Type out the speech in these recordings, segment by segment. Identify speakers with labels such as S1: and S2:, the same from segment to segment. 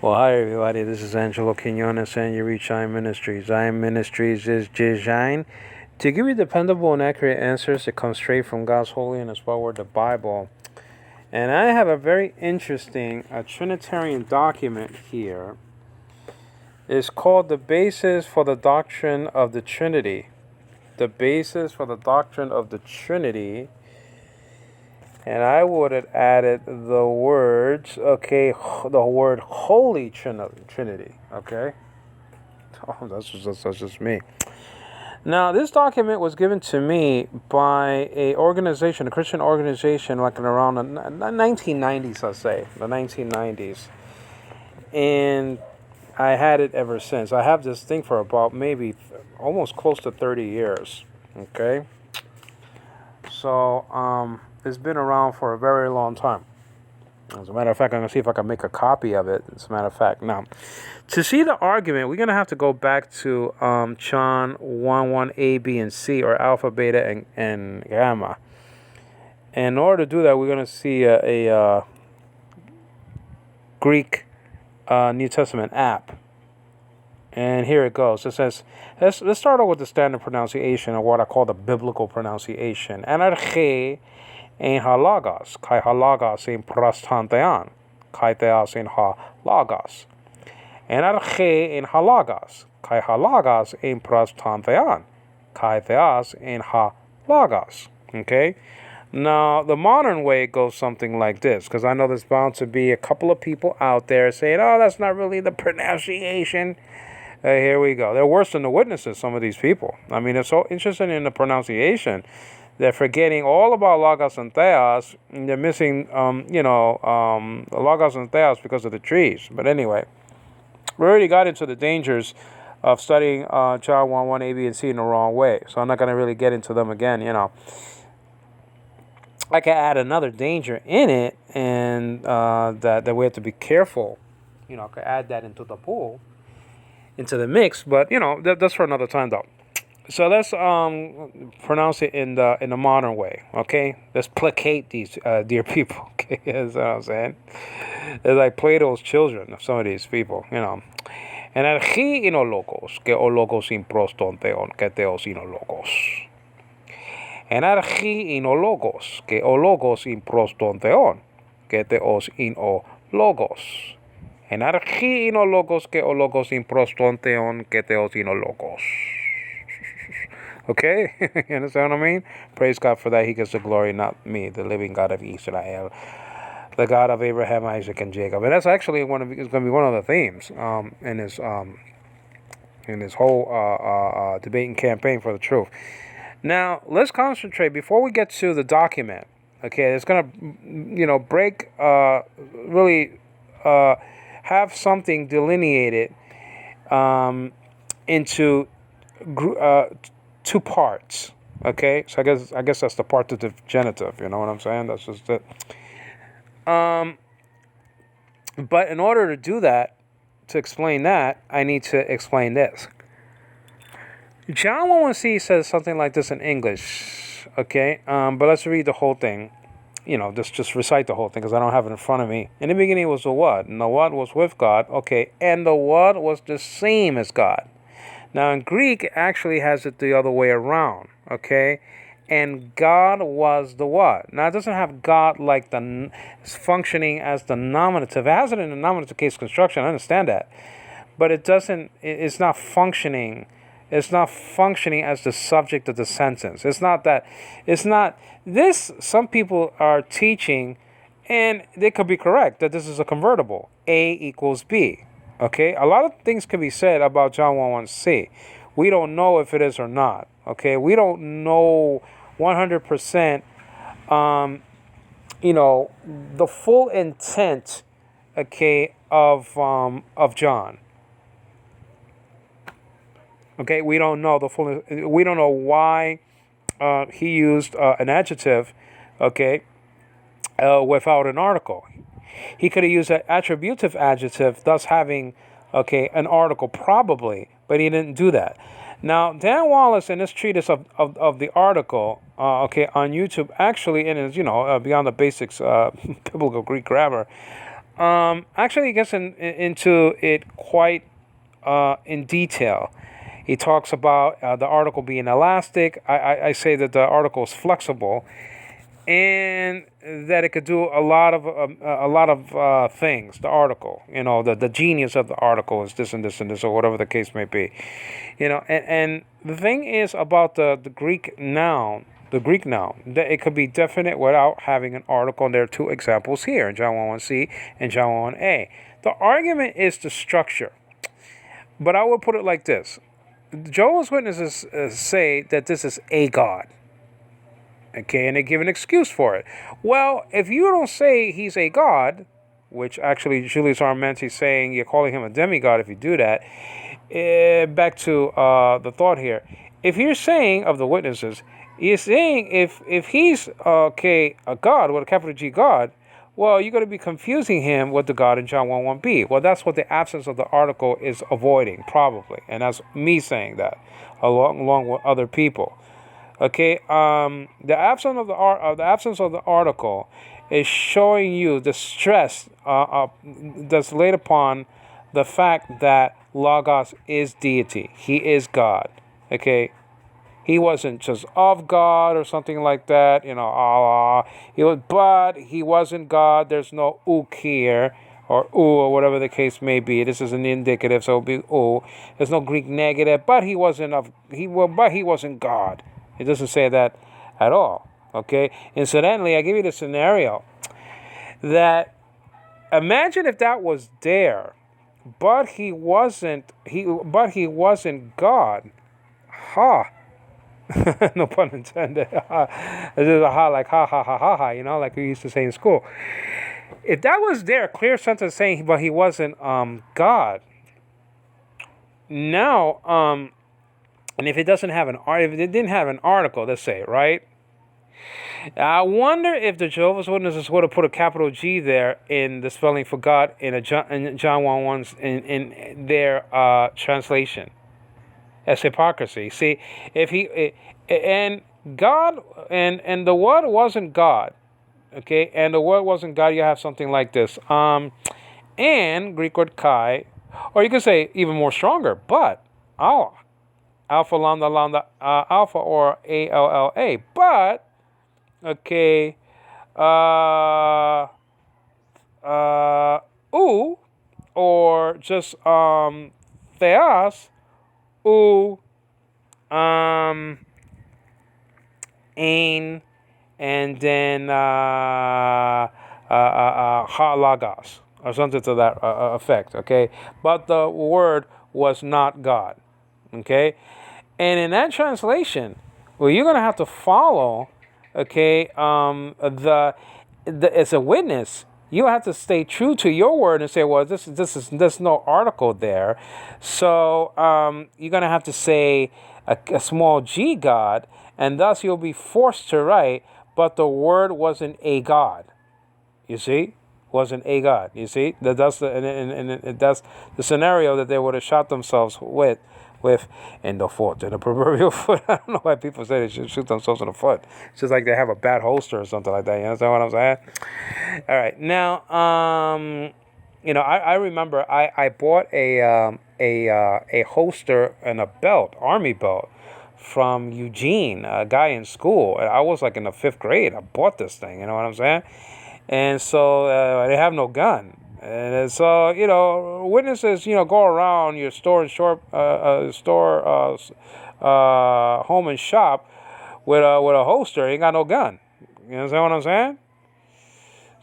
S1: Well, hi everybody. This is Angelo Quinones, and you reach Zion Ministries. Zion Ministries is designed to give you dependable and accurate answers that come straight from God's holy and His word, the Bible. And I have a very interesting Trinitarian document here. It's called "The Basis for the Doctrine of the Trinity." The basis for the doctrine of the Trinity. And I would have added the words, the word Holy Trinity, okay? Oh, that's just me. Now, this document was given to me by a organization, a Christian organization, like in around the 1990s, I'll say, the 1990s. And I had it ever since. I have this thing for about maybe almost close to 30 years, okay? So, it's been around for a very long time. As a matter of fact, I'm going to see if I can make a copy of it. As a matter of fact, now, to see the argument, we're going to have to go back to John 1, A, B, and C, or alpha, beta, and gamma. And in order to do that, we're going to see a Greek New Testament app. And here it goes. It says, let's start out with the standard pronunciation, or what I call the biblical pronunciation. Anarche en halagos, kai halagos en prostantean, kai theos en halagos. Anarche en halagos, kai halagos en prostantean, kai theos en halagos. Okay? Now, the modern way goes something like this, because I know there's bound to be a couple of people out there saying, oh, that's not really the pronunciation. Here we go. They're worse than the witnesses, some of these people. I mean, they're so interested in the pronunciation. They're forgetting all about logos and theos. And they're missing, logos and theos because of the trees. But anyway, we already got into the dangers of studying John 1, A, B, and C in the wrong way. So I'm not going to really get into them again, I can add another danger in it, and that we have to be careful. I could add that into the pool, into the mix, but that's for another time though. So let's pronounce it in the modern way, okay? Let's placate these dear people, okay? That's what I'm saying. It's like Plato's children, some of these people, And archi inologos, que o logos in prostonteon, que theos inologos. En archi inologos, que o logos in prostonteon, que theos inologos. En archi inologos, que o logos in prostonteon, que theos inologos. Okay? You understand what I mean? Praise God for that. He gets the glory, not me, the living God of Israel, the God of Abraham, Isaac, and Jacob. And that's actually going to be one of the themes in his whole debate and campaign for the truth. Now, let's concentrate before we get to the document. Okay, it's going to, break, really have something delineated into two parts. Okay, so I guess that's the partitive genitive. You know what I'm saying? That's just it. But in order to do that, to explain that, I need to explain this. John 1:1c says something like this in English. Okay, but let's read the whole thing. Just recite the whole thing because I don't have it in front of me. In the beginning was the Word, and the Word was with God. Okay, and the Word was the same as God. Now, in Greek, it actually has it the other way around, okay? And God was the what? Now, it doesn't have God like functioning as the nominative. It has it in the nominative case construction. I understand that. But it's not functioning. It's not functioning as the subject of the sentence. Some people are teaching, and they could be correct, that this is a convertible. A equals B. Okay, a lot of things can be said about John 1:1c. We don't know if it is or not. Okay, we don't know 100%. The full intent. Okay, of John. Okay, we don't know we don't know why he used an adjective. Okay, without an article. He could have used an attributive adjective, thus having, an article probably, but he didn't do that. Now, Dan Wallace in his treatise of the article, on YouTube, actually in his, Beyond the Basics, Biblical Greek Grammar, Actually, he gets into it quite in detail. He talks about the article being elastic. I say that the article is flexible, and that it could do a lot of things. The article, the genius of the article is this and this and this, or whatever the case may be. And the thing is about the Greek noun. The Greek noun, that it could be definite without having an article, and there are two examples here in John 1:1c and John 1:1a. The argument is the structure, but I would put it like this: Jehovah's Witnesses say that this is a God. Okay, and they give an excuse for it. Well, if you don't say he's a God, which actually Julius Armenti is saying you're calling him a demigod if you do that. Back to the thought here. If you're saying of the witnesses, you're saying if he's a God with a capital G God, well, you're going to be confusing him with the God in John 1:1b. Well, that's what the absence of the article is avoiding, probably, and that's me saying that, along with other people. Okay, the absence of the absence of the article is showing you the stress that's laid upon the fact that Logos is deity. He is God. Okay, he wasn't just of God or something like that. Allah. But he wasn't God. There's no uk here, or or whatever the case may be. This is an indicative, so it'll be There's no Greek negative, but he wasn't but he wasn't God. It doesn't say that at all. Okay. Incidentally, I give you the scenario that imagine if that was there, but he wasn't. He wasn't God. Ha. No pun intended. This is a ha, like ha ha ha ha ha. Like we used to say in school. If that was there, clear sentence saying, but he wasn't God. Now, and if it doesn't have if it didn't have an article, let's say, right? I wonder if the Jehovah's Witnesses would have put a capital G there in the spelling for God in John 1:1's in their translation. That's hypocrisy. See, if and God and the word wasn't God, okay, and the word wasn't God, you have something like this. And Greek word kai, or you could say even more stronger, but Allah. Alpha lambda lambda alpha, or ALLA, but okay, u, or just theos, u, ain, and then ha logos, or something to that effect. Okay, but the word was not God. Okay, and in that translation, well, you're gonna have to follow. Okay, as a witness, you have to stay true to your word and say, well, there's no article there, so you're gonna have to say a small g God, and thus you'll be forced to write, but the word wasn't a God. You see. Wasn't a God. You see, that's the scenario that they would have shot themselves with in the foot, in the proverbial foot. I don't know why people say they should shoot themselves in the foot. It's just like they have a bad holster or something like that. You understand what I'm saying? All right. Now, I remember I bought a holster and a belt, army belt, from Eugene, a guy in school. I was like in the 5th grade. I bought this thing. You know what I'm saying? And so they have no gun. And so, witnesses, go around your home and shop with a holster. Ain't got no gun. You understand what I'm saying?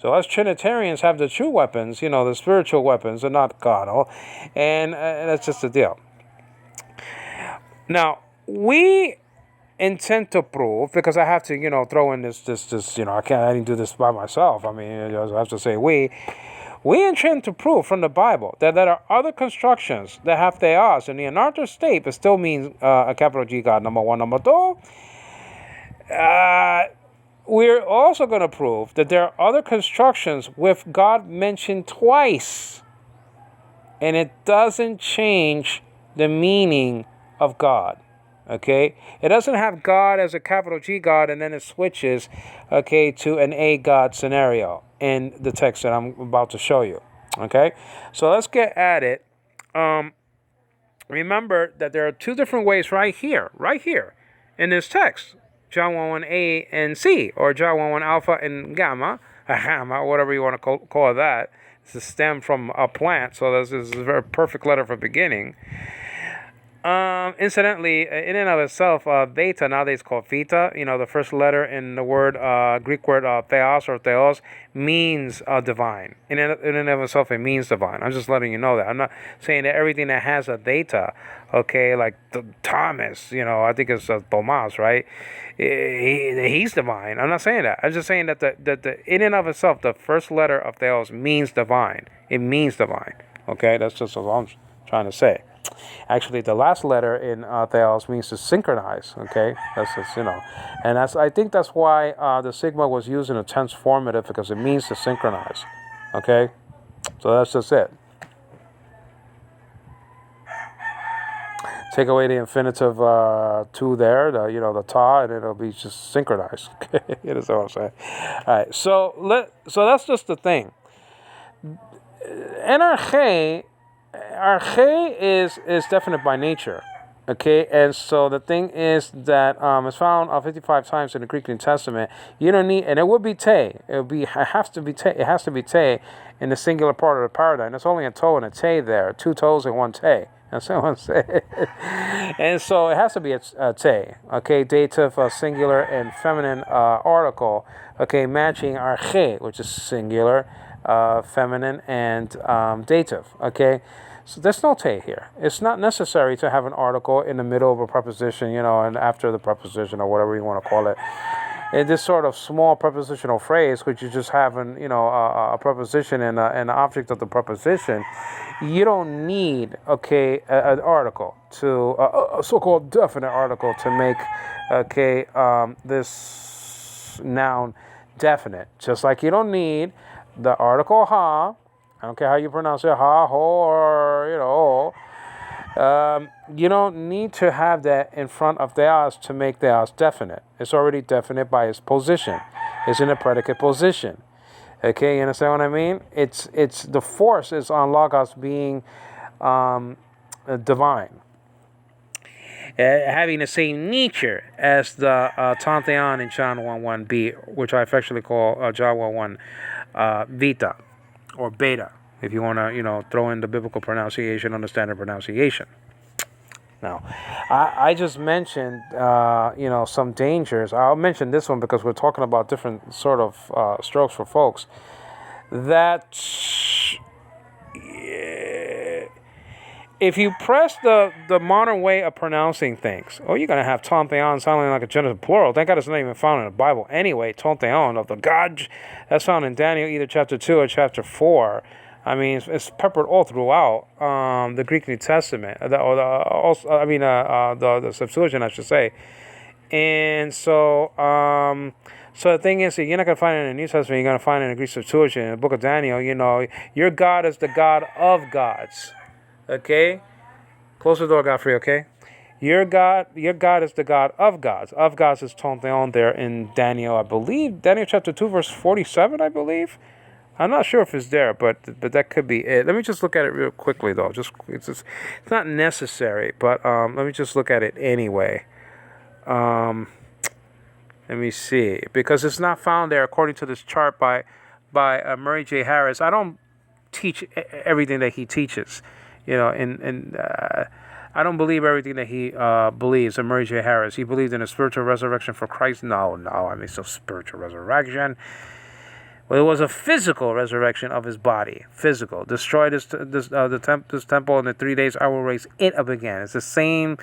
S1: So us Trinitarians have the true weapons, the spiritual weapons, and not carnal. And that's just the deal. Now, we intend to prove, because I have to, throw in this, I didn't do this by myself. I mean, I have to say we intend to prove from the Bible that there are other constructions that have theos in the anartha state, but still means a capital G God, number one. Number two, we're also going to prove that there are other constructions with God mentioned twice, and it doesn't change the meaning of God. Okay, it doesn't have God as a capital G God and then it switches, okay, to an A God scenario. in the text that I'm about to show you. Okay, so let's get at it. Remember that there are two different ways right here in this text. John 1:1a and c, or John 1:1 alpha and gamma, whatever you want to call that. It's a stem from a plant, so this is a very perfect letter for beginning. Incidentally, in and of itself, theta, nowadays called theta, the first letter in the word, Greek word theos or theos, means divine. In and of itself, it means divine. I'm just letting you know that. I'm not saying that everything that has a theta, okay, like Thomas, I think it's Thomas, right? He's divine. I'm not saying that. I'm just saying that the in and of itself, the first letter of theos means divine. It means divine. Okay, that's just what I'm trying to say. Actually, the last letter in theos means to synchronize. Okay, that's just, and I think that's why the sigma was used in a tense formative, because it means to synchronize. Okay, so that's just it. Take away the infinitive to there, the ta, and it'll be just synchronized. Okay, you know what I'm saying? All right, so that's just the thing. Arche is definite by nature, okay, and so the thing is that it's found 55 times in the Greek New Testament. You don't need, and it would be te. It has to be te in the singular part of the paradigm. There's only a toe and a te there, two toes and one te. That's what I'm saying. And so it has to be a te, okay, dative, singular, and feminine article, okay, matching arche, which is singular, feminine, and dative, okay. So there's no te here. It's not necessary to have an article in the middle of a preposition, and after the preposition, or whatever you want to call it. In this sort of small prepositional phrase, which you just have a preposition and an object of the preposition, you don't need, okay, an article to a so-called definite article to make, okay, this noun definite. Just like you don't need the article ha. I don't care how you pronounce it, ha, ho, or, you don't need to have that in front of theos to make theos definite. It's already definite by its position. It's in a predicate position. Okay, you understand what I mean? It's the force is on logos being divine. Having the same nature as the Tantheon in John 1:1b, which I affectionately call John 1:1 Vita, or beta, if you want to, throw in the biblical pronunciation on the standard pronunciation. Now, I just mentioned, some dangers. I'll mention this one because we're talking about different sort of strokes for folks. That if you press the modern way of pronouncing things, you're going to have Tontheon sounding like a genitive plural. Thank God it's not even found in the Bible anyway. Tontheon of the God. That's found in Daniel, either chapter 2 or chapter 4. I mean, it's peppered all throughout the Greek New Testament, the Septuagint, I should say. And so, so the thing is, you're not going to find it in the New Testament. You're going to find it in the Greek Septuagint, in the book of Daniel. Your God is the God of gods. Okay, close the door, Godfrey. Okay, your God is the God of gods. Of gods is Tontheon there in Daniel, I believe. Daniel chapter 2, verse 47, I believe. I'm not sure if it's there, but that could be it. Let me just look at it real quickly, though. It's not necessary, but let me just look at it anyway. Let me see, because it's not found there according to this chart by Murray J. Harris. I don't teach everything that he teaches, and I don't believe everything that he believes. And Murray J. Harris, he believed in a spiritual resurrection for Christ. No, I mean, so spiritual resurrection. Well, it was a physical resurrection of his body. Physical. Destroy this temple in the 3 days. I will raise it up again. It's the same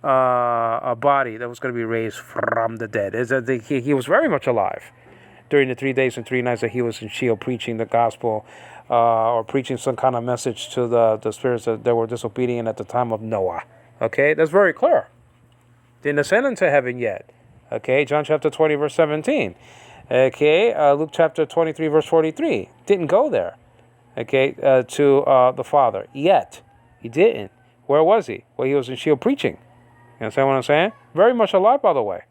S1: body that was going to be raised from the dead. He was very much alive during the 3 days and 3 nights that he was in Sheol preaching the gospel or preaching some kind of message to the spirits that were disobedient at the time of Noah. Okay, that's very clear. Didn't ascend into heaven yet. Okay, John chapter 20, verse 17. Okay, Luke chapter 23, verse 43. Didn't go there, okay, to the Father yet. He didn't. Where was he? Well, he was in Sheol preaching. You understand what I'm saying? Very much alive, by the way.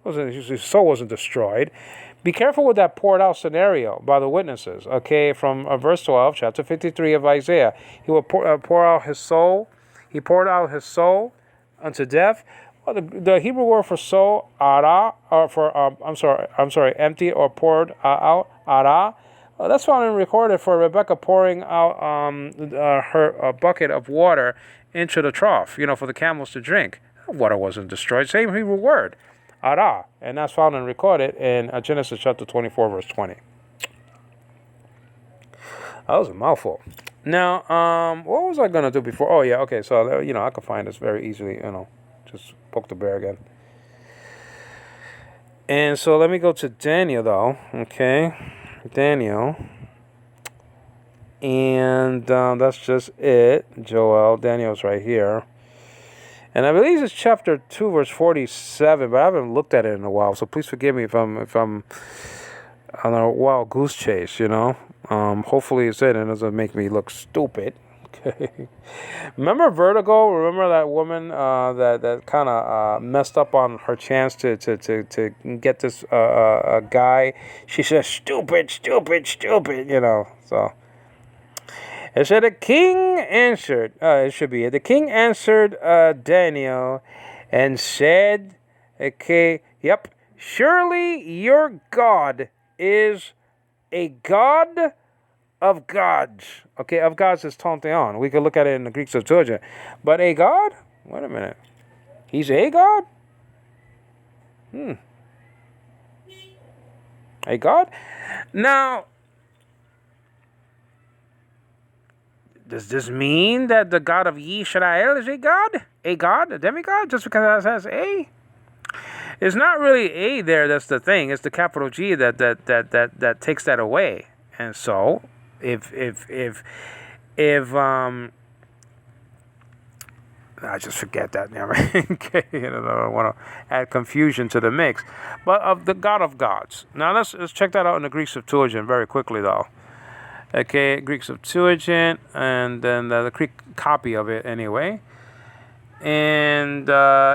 S1: His soul wasn't destroyed. Be careful with that poured out scenario by the witnesses. Okay, from verse 12, chapter 53 of Isaiah. He will pour out his soul. He poured out his soul unto death. Well, the Hebrew word for soul, ara, or for I'm sorry, empty or poured out, ara. That's found and recorded for Rebecca pouring out her bucket of water into the trough, for the camels to drink. Water wasn't destroyed. Same Hebrew word, ara, and that's found and recorded in Genesis chapter 24, verse 20. That was a mouthful. Now, what was I gonna do before? Oh yeah, okay. So I can find this very easily. Just poke the bear again. And so let me go to Daniel though. Okay, Daniel. And that's just it. Joel, Daniel's right here. And I believe it's chapter 2, verse 47, but I haven't looked at it in a while. So please forgive me if I'm on a wild goose chase, Hopefully it's it and it doesn't make me look stupid. Okay. Remember Vertigo? Remember that woman that kind of messed up on her chance to get this guy? She says, stupid, stupid, stupid, so... It said the king answered, it should be it. The king answered Daniel and said, okay, yep, surely your God is a God of gods. Okay, of gods is Tonteon. We could look at it in the Greek Septuagint. But a God? Wait a minute. He's a God? A God? Now, does this mean that the God of Yisrael is a God? A God? A demigod? Just because it has A? It's not really A there, that's the thing. It's the capital G that takes that away. And so, if I just forget that now. Okay, I don't want to add confusion to the mix. But of the God of gods. Now let's check that out in the Greek Septuagint very quickly though. Okay, Greek Septuagint, and then the Greek copy of it anyway. And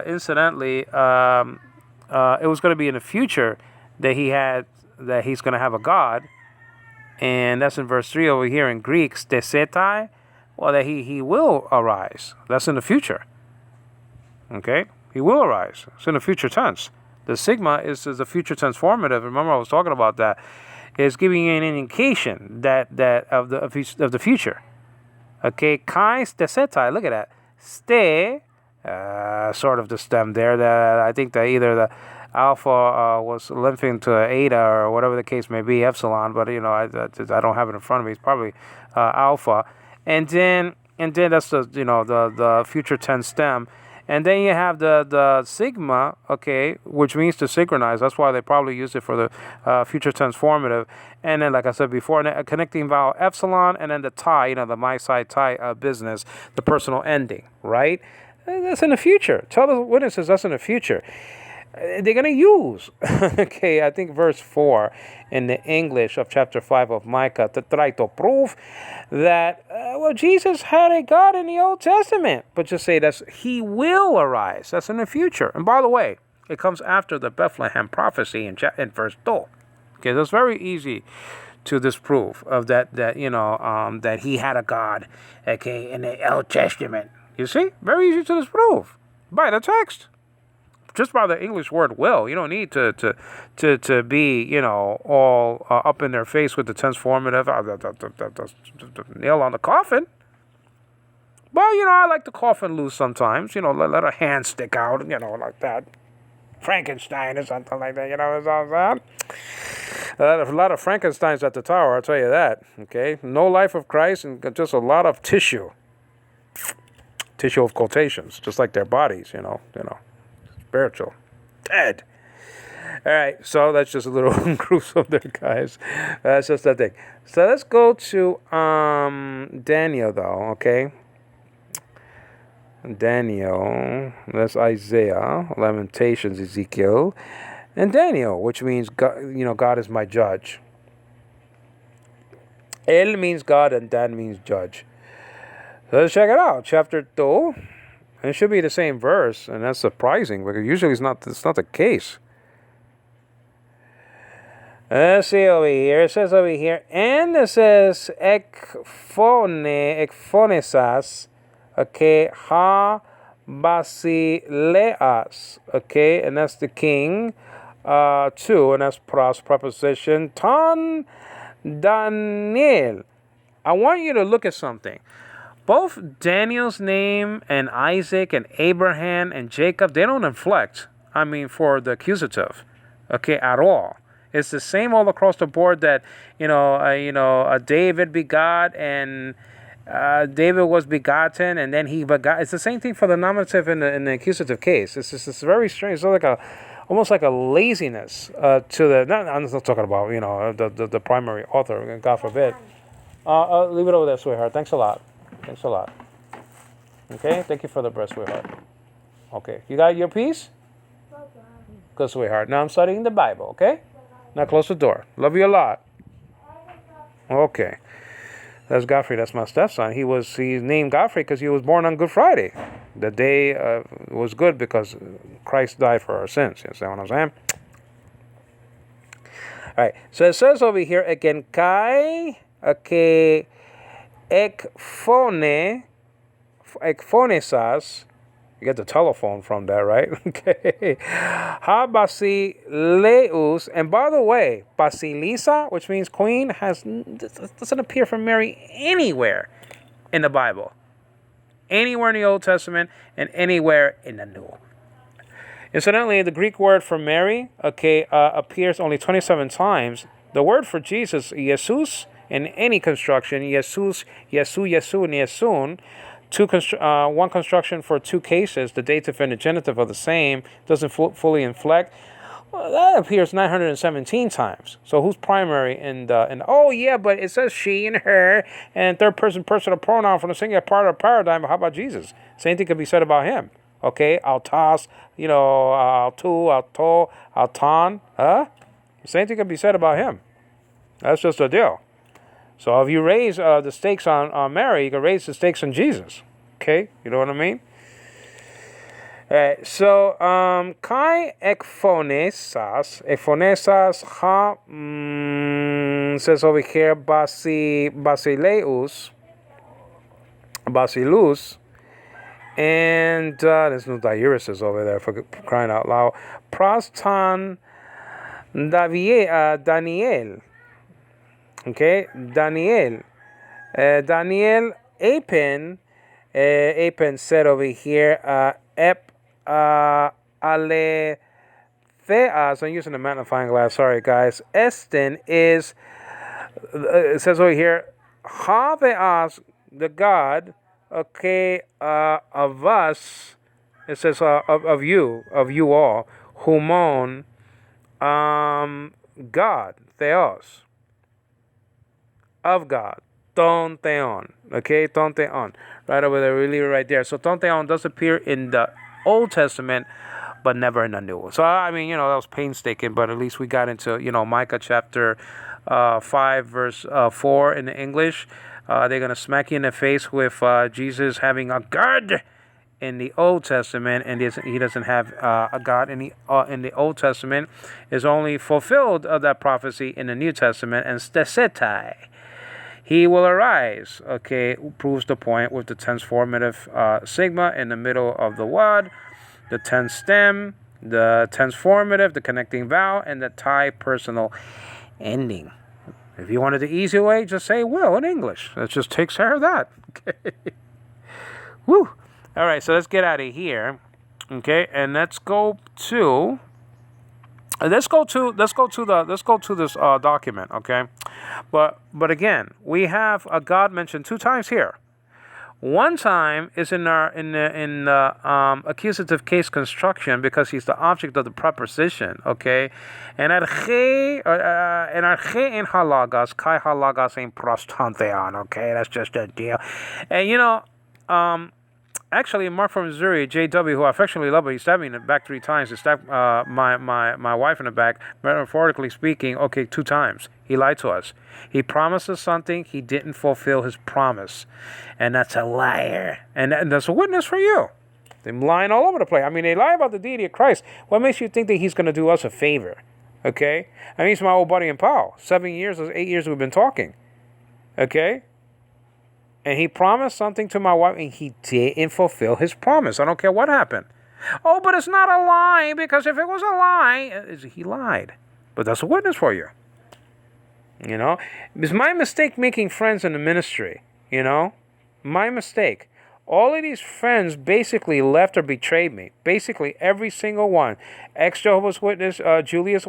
S1: incidentally, it was going to be in the future that he's going to have a God, and that's in verse 3 over here in Greek, stesetai, well, that he will arise. That's in the future. Okay, he will arise. It's in the future tense. The sigma is the future tense formative. Remember, I was talking about that. Is giving you an indication that of the future. Okay, kai stesetai. Look at that. Ste, sort of the stem there. That I think that either the alpha was lymphing to eta or whatever the case may be, epsilon. But I don't have it in front of me. It's probably alpha. And then that's the future tense stem. And then you have the sigma, okay, which means to synchronize. That's why they probably use it for the future tense formative. And then, like I said before, a connecting vowel epsilon, and then the tie, the my side tie business, the personal ending, right? That's in the future. Tell the witnesses that's in the future. They're going to use, okay, I think verse 4 in the English of chapter 5 of Micah to try to prove that, Jesus had a God in the Old Testament. But just say that he will arise. That's in the future. And by the way, it comes after the Bethlehem prophecy in verse 2. Okay, that's very easy to disprove of that he had a God, okay, in the Old Testament. You see? Very easy to disprove by the text. Just by the English word will. You don't need to be, all up in their face with the tense formative, nail on the coffin. But, I like the coffin loose sometimes, let a hand stick out, like that. Frankenstein or something like that, a lot of Frankensteins at the tower, I'll tell you that, okay? No life of Christ and just a lot of tissue. Tissue of quotations, just like their bodies, spiritual. Dead. All right, so that's just a little gruesome there, guys. That's just that thing. So let's go to Daniel, though, okay? Daniel, that's Isaiah, Lamentations, Ezekiel, and Daniel, which means God, God is my judge. El means God, and Dan means judge. So let's check it out. Chapter 2. It should be the same verse, and that's surprising because usually it's not the case. Let's see over here. It says over here, and it says ekphonesas, okay, ha basileas, okay, and that's the king, two, and that's preposition, ton Daniel. I want you to look at something. Both Daniel's name and Isaac and Abraham and Jacob, they don't inflect, for the accusative, okay, at all. It's the same all across the board that, David begot and David was begotten and then he begot. It's the same thing for the nominative in the accusative case. It's very strange. It's almost like a laziness to the. I'm not talking about the primary author. God forbid. Leave it over there, sweetheart. Thanks a lot. Okay, thank you for the breast, sweetheart. Okay, you got your piece? Good, sweetheart. Now I'm studying the Bible. Okay. Now close the door. Love you a lot. Okay. That's Godfrey. That's my stepson. He's named Godfrey because he was born on Good Friday. The day was good because Christ died for our sins. You understand what I'm saying? All right. So it says over here again, kai, okay, ekphonesas. You get the telephone from that, right? Okay. Ha basileus. And by the way, Basilisa, which means queen, doesn't appear from Mary anywhere in the Bible. Anywhere in the Old Testament and anywhere in the New. Incidentally, the Greek word for Mary, appears only 27 times. The word for Jesus, Jesus, in any construction, Jesus, Yesu, Yesu, and Yesun, one construction for two cases, the dative and the genitive are the same, doesn't fully inflect. Well, that appears 917 times. So who's primary oh yeah, but it says she and her and third person personal pronoun from the singular part of the paradigm. But how about Jesus? Same thing could be said about him. Okay, altas, altu, alto, altan, Same thing could be said about him. That's just a deal. So if you raise the stakes on Mary, you can raise the stakes on Jesus. Okay, you know what I mean? All right, so kai ekphonesas ha says over here basilus, and there's no diuresis over there for crying out loud. Prastan Daniel. Okay, Daniel Apen said over here, aletheas. I'm using the magnifying glass. Sorry, guys. Estin is. It says over here, haveas, the God. Okay, of us. It says of you all. Humon, God, theos. Of God, ton theon, okay, ton theon, right over there, we leave it right there. So ton theon does appear in the Old Testament, but never in the New. So that was painstaking, but at least we got into Micah chapter 5 verse 4 in the English. They're gonna smack you in the face with Jesus having a God in the Old Testament, and he doesn't have a God in the Old Testament. Is only fulfilled of that prophecy in the New Testament, and stesetai. He will arise, okay, proves the point with the tense formative sigma in the middle of the word, the tense stem, the tense formative, the connecting vowel, and the tie personal ending. If you wanted the easy way, just say will in English. That just takes care of that. Okay. Woo. All right, so let's get out of here. Okay, and let's go to this document, okay? But again, we have a God mentioned 2 times here. One time is in the accusative case construction because he's the object of the preposition, okay? And arche in halagas, kai halagas in prostantheon, okay? That's just a deal. And actually, Mark from Missouri, J.W., who I affectionately love, but he stabbed me in the back 3 times. He stabbed my wife in the back, metaphorically speaking, 2 times. He lied to us. He promised us something. He didn't fulfill his promise. And that's a liar. And that's a witness for you. They're lying all over the place. They lie about the deity of Christ. What makes you think that he's going to do us a favor? Okay? I mean, he's my old buddy in Pau. 7 years, 8 years we've been talking. Okay? And he promised something to my wife, and he didn't fulfill his promise. I don't care what happened. Oh, but it's not a lie, because if it was a lie, he lied. But that's a witness for you. You know? It's my mistake making friends in the ministry. You know? My mistake. All of these friends basically left or betrayed me. Basically, every single one. Ex-Jehovah's Witness, Julian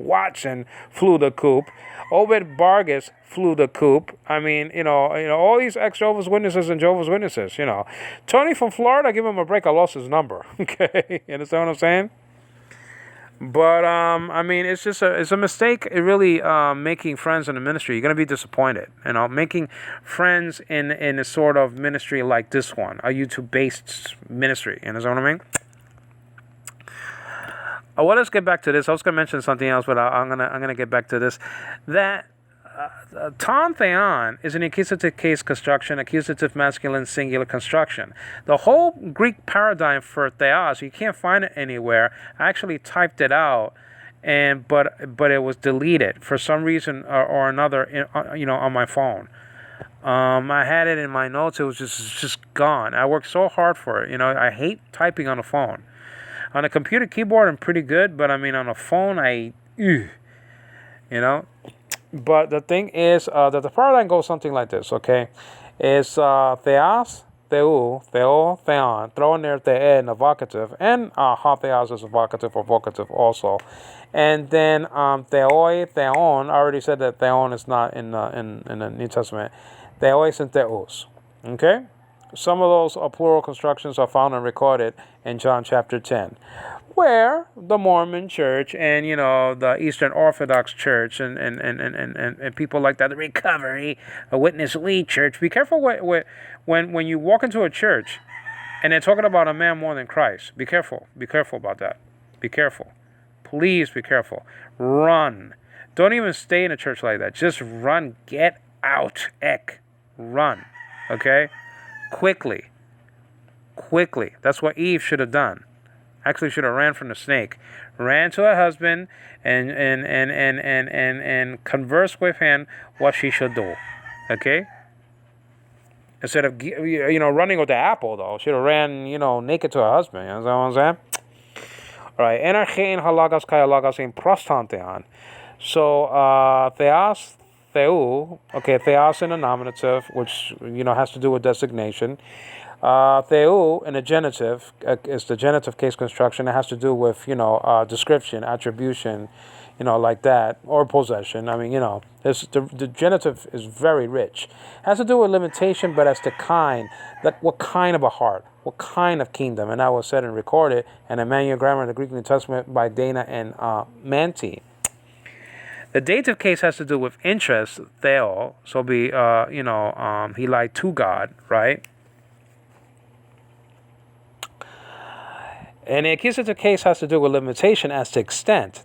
S1: Watson flew the coop. Obed Vargas flew the coop. I mean, all these ex-Jehovah's Witnesses and Jehovah's Witnesses, Tony from Florida, give him a break. I lost his number. Okay? You understand what I'm saying? But I mean, it's a mistake. It really making friends in the ministry. You're gonna be disappointed. Making friends in a sort of ministry like this one, a YouTube-based ministry. You know what I mean? Well, let's get back to this. I was gonna mention something else, but I'm gonna get back to this. That Tom theon is an accusative case construction, accusative masculine singular construction. The whole Greek paradigm for theos, you can't find it anywhere. I actually typed it out, but it was deleted for some reason or another, on my phone. I had it in my notes. It was just gone. I worked so hard for it. I hate typing on a phone. On a computer keyboard, I'm pretty good, but I mean on a phone, But the thing is that the paradigm goes something like this, okay? It's theos, theou, theo, theon, throw in there the in a vocative, and theos is a vocative or vocative also. And then theoi, theon, I already said that theon is not in the New Testament. Theois and theos, okay? Some of those plural constructions are found and recorded in John chapter 10, where the Mormon church and, the Eastern Orthodox church and people like that, the Recovery, a Witness Lee church, be careful when you walk into a church and they're talking about a man more than Christ. Be careful. Be careful about that. Be careful. Please be careful. Run. Don't even stay in a church like that. Just run. Get out. Run. Okay? Quickly. That's what Eve should have done. Actually, should have ran from the snake. Ran to her husband and conversed with him what she should do. Okay? Instead of running with the apple, though, should have ran naked to her husband. You know what I'm saying? All right. Energein halagas kai halagas in prostantean. So theos. Theou, okay, theos in a nominative, which, has to do with designation. Theou in a genitive is the genitive case construction. It has to do with, description, attribution, like that, or possession. I mean, the genitive is very rich. It has to do with limitation, but as the kind, like what kind of a heart, what kind of kingdom, and that was said and recorded in Emmanuel Grammar in the Greek New Testament by Dana and Manti. The dative case has to do with interest, theo, so he lied to God, right? And the accusative case has to do with limitation as to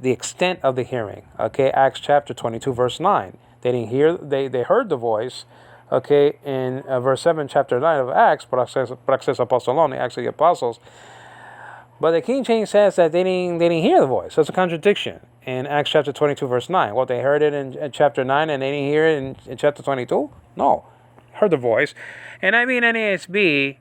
S1: the extent of the hearing. Okay, Acts chapter 22, verse 9. They didn't hear, they heard the voice, okay, in verse 7, chapter 9 of Acts, praxis apostoloni, Acts of the Apostles. But the King James says that they didn't hear the voice. That's a contradiction in Acts chapter 22, verse 9. What, they heard it in chapter 9 and they didn't hear it in chapter 22? No. Heard the voice. And I mean NASB,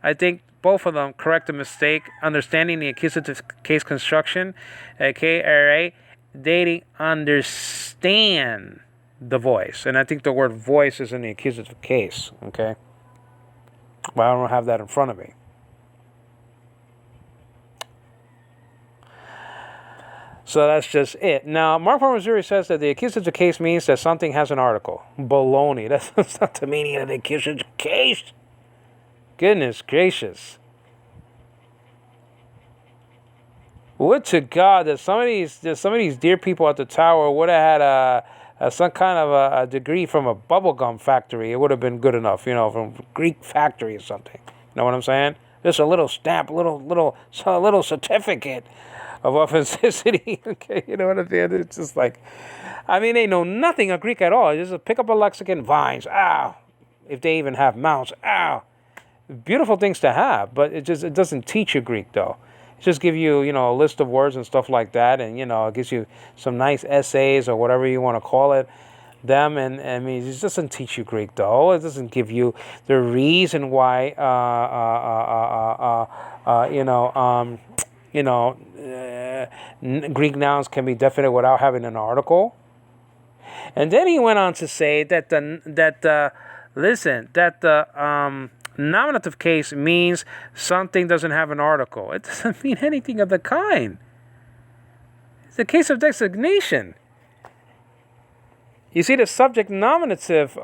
S1: I think both of them correct the mistake, understanding the accusative case construction, okay, they didn't understand the voice. And I think the word voice is in the accusative case, okay? But I don't have that in front of me. So that's just it. Now, Mark from Missouri says that the accusative case means that something has an article. Baloney. That's not the meaning of the accusative case. Goodness gracious. Would to God that some of these dear people at the tower would have had some kind of a degree from a bubblegum factory. It would have been good enough, from Greek factory or something. You know what I'm saying? Just a little stamp, little certificate of authenticity. Okay, you know what I'm saying? It's just like, they know nothing of Greek at all. Just pick up a lexicon, vines, if they even have mounts, Beautiful things to have, but it doesn't teach you Greek though. Just give you, a list of words and stuff like that, and it gives you some nice essays or whatever you want to call it. Them and I mean, it doesn't teach you Greek though. It doesn't give you the reason why. Greek nouns can be definite without having an article. And then he went on to say that the nominative case means something doesn't have an article. It doesn't mean anything of the kind. It's a case of designation. You see, the subject nominative, for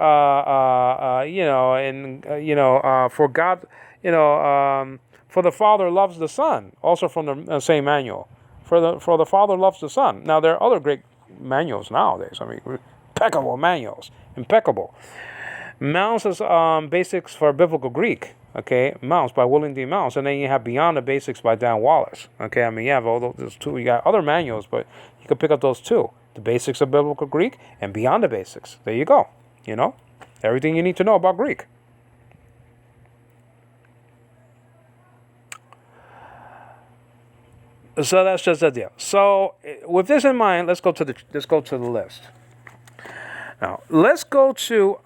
S1: God, for the Father loves the Son, also from the same manual. For the Father loves the Son. Now, there are other great manuals nowadays. I mean, impeccable manuals. Impeccable. Mounce is Basics for Biblical Greek. Okay, Mounce by William D. Mounce. And then you have Beyond the Basics by Dan Wallace. Okay, I mean, you have all those two. You got other manuals, but you can pick up those two. The Basics of Biblical Greek and Beyond the Basics. There you go. Everything you need to know about Greek. So that's just the deal. So with this in mind, let's go to the list. Now let's go to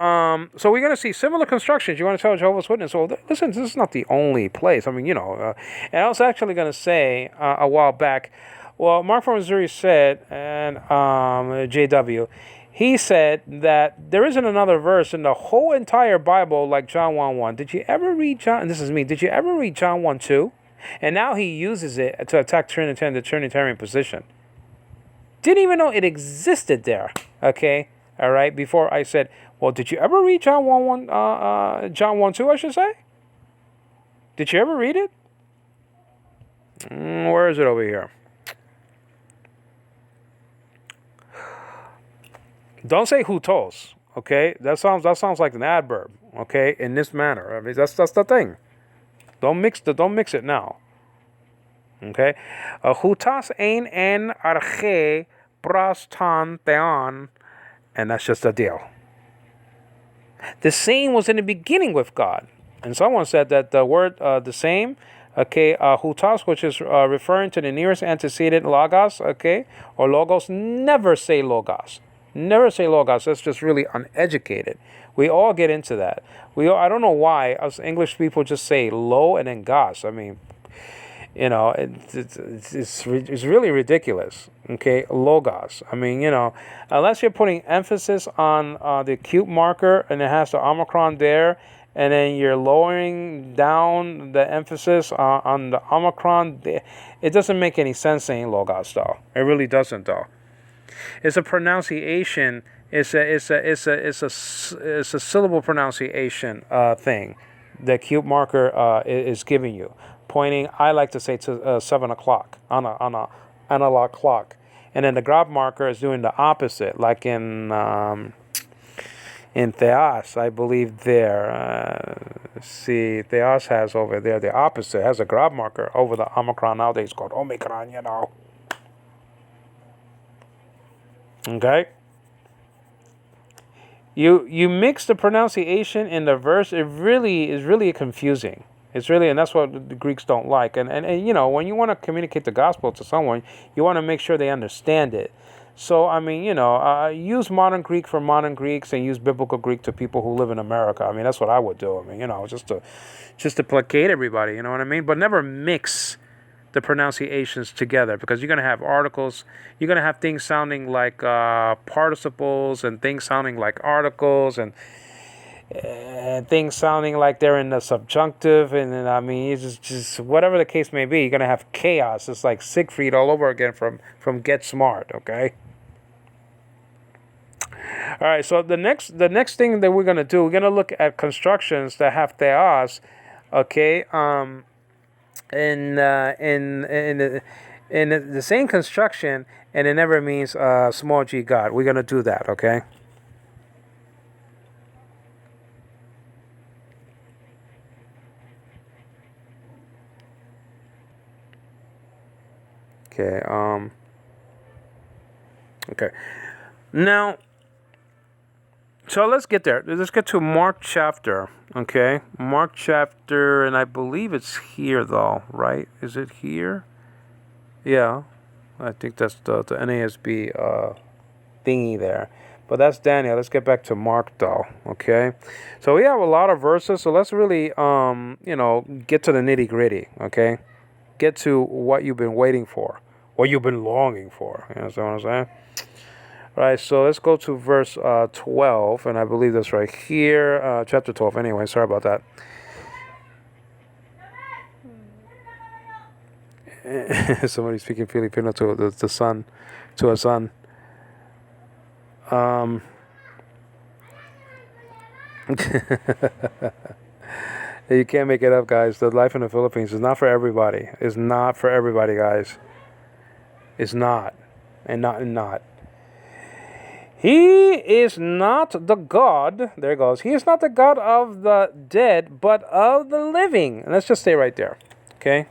S1: so we're going to see similar constructions. You want to tell Jehovah's Witness? Well, listen, this is not the only place. I mean, and I was actually going to say a while back. Well, Mark from Missouri said, and JW, he said that there isn't another verse in the whole entire Bible like John 1:1. Did you ever read John? And this is me. Did you ever read John 1:2? And now he uses it to attack the Trinitarian position. Didn't even know it existed there. Okay, all right. Before I said, well, did you ever read John 1:1? John 1:2, I should say. Did you ever read it? Where is it over here? Don't say hutos, okay? That sounds like an adverb, okay? In this manner, I mean that's the thing. Don't mix it now, okay? Hutas ein en arche prostan theon, and that's just the deal. The same was in the beginning with God, and someone said that the word the same, okay, hutas, which is referring to the nearest antecedent logos, okay, or logos, never say logos. Never say logos. That's just really uneducated. We all get into that. I don't know why us English people just say lo and then gos. I mean, it's really ridiculous. Okay, logos. I mean, unless you're putting emphasis on the acute marker and it has the omicron there, and then you're lowering down the emphasis on the omicron, it doesn't make any sense saying logos though. It really doesn't though. It's a pronunciation. It's a syllable pronunciation thing. The acute marker is giving you, pointing. I like to say to 7 o'clock on a analog clock, and then the grab marker is doing the opposite, like in Theos, I believe there. See, Theos has over there the opposite. It has a grab marker over the omicron nowadays called omicron. Okay. You mix the pronunciation in the verse. It really is really confusing. It's really, and that's what the Greeks don't like. And when you want to communicate the gospel to someone, you want to make sure they understand it. So I mean, use modern Greek for modern Greeks and use biblical Greek to people who live in America. I mean, that's what I would do. I mean, just to placate everybody. You know what I mean? But never mix the pronunciations together, because you're going to have articles, you're going to have things sounding like participles and things sounding like articles and things sounding like they're in the subjunctive, and I mean, it's just whatever the case may be, you're going to have chaos. It's like Siegfried all over again from Get Smart, okay? All right, so the next thing that we're going to do, we're going to look at constructions that have theos, okay? In the same construction, and it never means small g God. We're gonna do that, okay? Okay. Okay. Now, so let's get there. Let's get to Mark chapter. Okay, Mark chapter, and I believe it's here though, right? Is it here? Yeah, I think that's the NASB thingy there. But that's Daniel. Let's get back to Mark though. Okay, so we have a lot of verses. So let's really get to the nitty gritty. Okay, get to what you've been waiting for, what you've been longing for. You know what I'm saying? Right. So let's go to verse 12, and I believe that's right here, chapter 12. Anyway, sorry about that. Somebody speaking Filipino to the son, to a son. Um, you can't make it up, guys. The life in the Philippines is not for everybody. It's not for everybody, guys. It's not, and not. He is not the God. There it goes. He is not the God of the dead, but of the living. And let's just stay right there. Okay.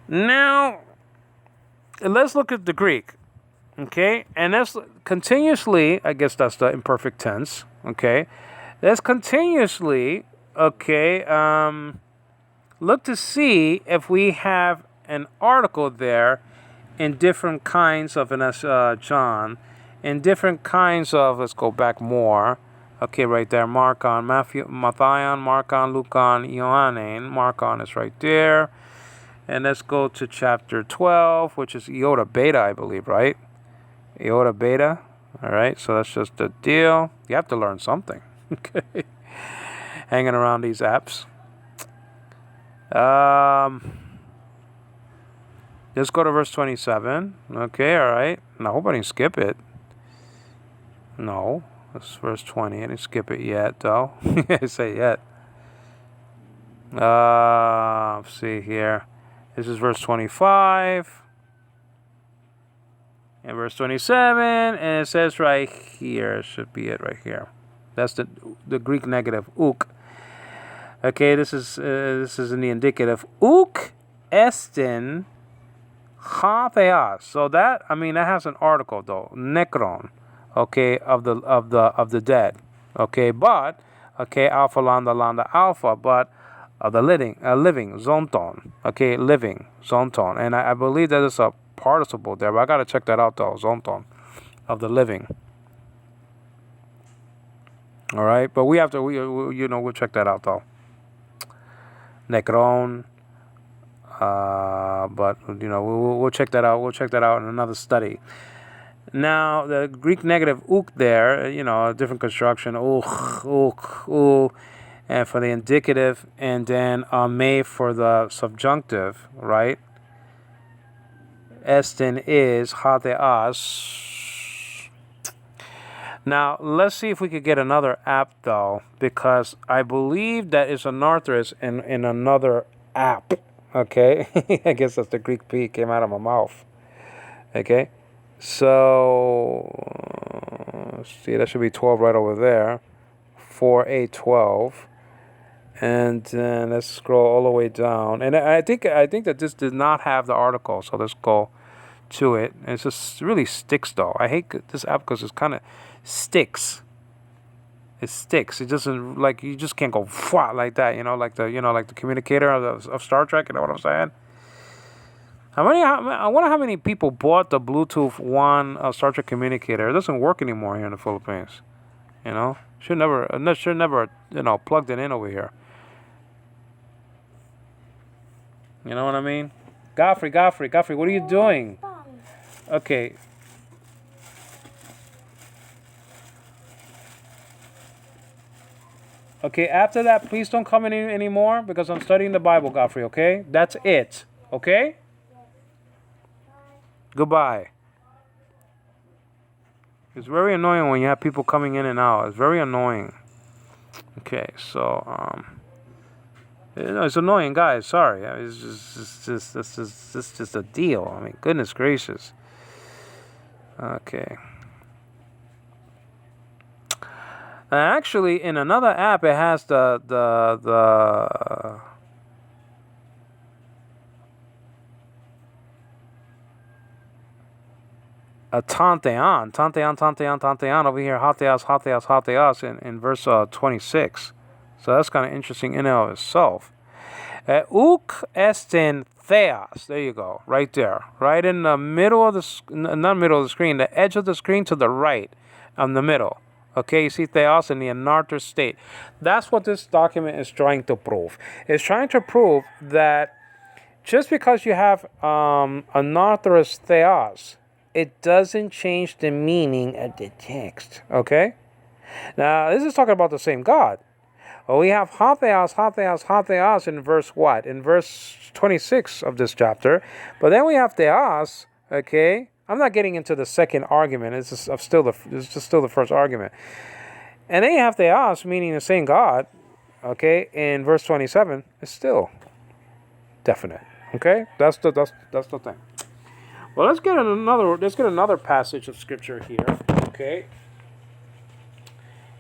S1: Now, let's look at the Greek. Okay, and that's continuously, I guess that's the imperfect tense. Okay, that's continuously, okay, look to see if we have an article there in different kinds of, and that's John, in different kinds of, let's go back more. Okay, right there, Markon, Matthew, Matthion, Markon, Lucon, Ioannin. Markon is right there. And let's go to chapter 12, which is Iota Beta, I believe, right? Iota Beta. All right, so that's just the deal. You have to learn something. Okay. Hanging around these apps. Let's go to verse 27. Okay, all right. And I hope I didn't skip it. No, that's verse 20. I didn't skip it yet, though. I say yet. Let's see here. This is verse 25. And verse 27, and it says right here, should be it right here. That's the Greek negative, uk. Okay, this is in the indicative. Uk estin ha theos. So that, I mean, that has an article though, necron. Okay, of the dead. Okay, but okay, alpha lambda alpha, but the living zonton. Okay, living zonton, and I believe that is a participle there, but I gotta check that out though. Zonton, of the living. All right, but we have to, we'll check that out though. Necron, but we'll check that out. We'll check that out in another study. Now the Greek negative uk there, a different construction. Uk, and for the indicative, and then me for the subjunctive, right? Estin is hateas. Now, let's see if we could get another app, though, because I believe that is anarthros in another app, okay? I guess that's the Greek P came out of my mouth, okay? So, let's see, that should be 12 right over there, 4A12. And then let's scroll all the way down. And I think that this did not have the article, so let's go to it. And it just really sticks, though. I hate this app because it kind of sticks. It sticks. It doesn't, like, you just can't go like that. Like the communicator of Star Trek. You know what I'm saying? I wonder how many people bought the Bluetooth One Star Trek communicator. It doesn't work anymore here in the Philippines. Should never plugged it in over here. You know what I mean? Godfrey, what are you doing? Okay. Okay, after that, please don't come in anymore because I'm studying the Bible, Godfrey, okay? That's it, okay? Goodbye. It's very annoying when you have people coming in and out. It's very annoying. Okay, so, it's annoying, guys. Sorry, it's just a deal. I mean, goodness gracious. Okay. Actually, in another app, it has the tantean over here, hateos in verse 26. So that's kind of interesting in and of itself. Uk estin Theos. There you go. Right there. Right in the middle of not middle of the screen, the edge of the screen to the right, on the middle. Okay, you see Theos in the anarthr state. That's what this document is trying to prove. It's trying to prove that just because you have anarthrous Theos, it doesn't change the meaning of the text. Okay? Now, this is talking about the same God. Well, we have Hatheos, Hatheos, Hatheos in verse what? In verse 26 of this chapter. But then we have Theos, okay? I'm not getting into the second argument. It's just still the first argument. And then you have Theos, meaning the same God, okay? In verse 27, it's still definite, okay? That's the thing. Well, let's get another passage of scripture here, okay?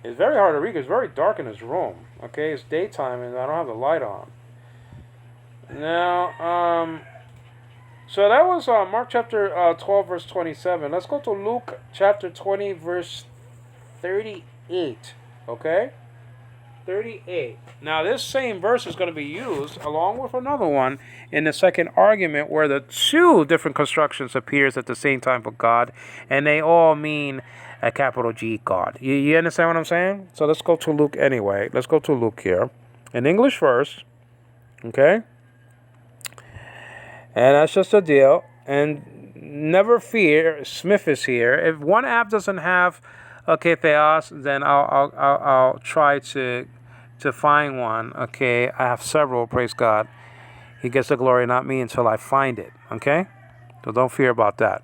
S1: It's very hard to read. It's very dark in this room. Okay, it's daytime and I don't have the light on. Now, so that was Mark chapter 12, verse 27. Let's go to Luke chapter 20, verse 38. Okay? 38. Now, this same verse is going to be used along with another one in the second argument where the two different constructions appears at the same time for God, and they all mean a capital G God. You understand what I'm saying? So let's go to Luke anyway. Let's go to Luke here. In English first. Okay? And that's just a deal. And never fear, Smith is here. If one app doesn't have Theos, then I'll try to find one. Okay? I have several, praise God. He gets the glory, not me, until I find it. Okay? So don't fear about that.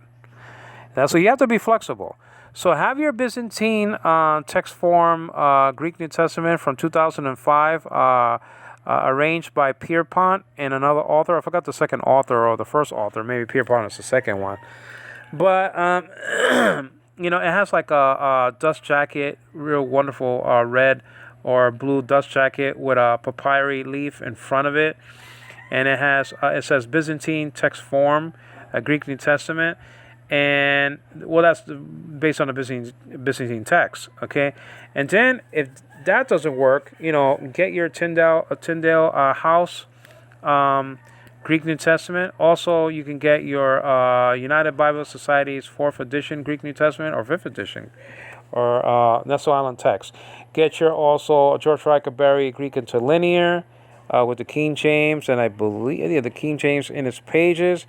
S1: So you have to be flexible. So have your Byzantine text form Greek New Testament from 2005 arranged by Pierpont and another author. I forgot the second author or the first author. Maybe Pierpont is the second one. But, it has like a dust jacket, real wonderful red or blue dust jacket with a papyri leaf in front of it. And it says Byzantine text form, Greek New Testament. And well, that's based on the Byzantine text, okay. And then if that doesn't work, get your Tyndale House Greek New Testament. Also, you can get your United Bible Society's 4th edition Greek New Testament or 5th edition, or Nestle Island text. Get your also George Rikerberry Greek Interlinear with the King James, and I believe the King James in its pages.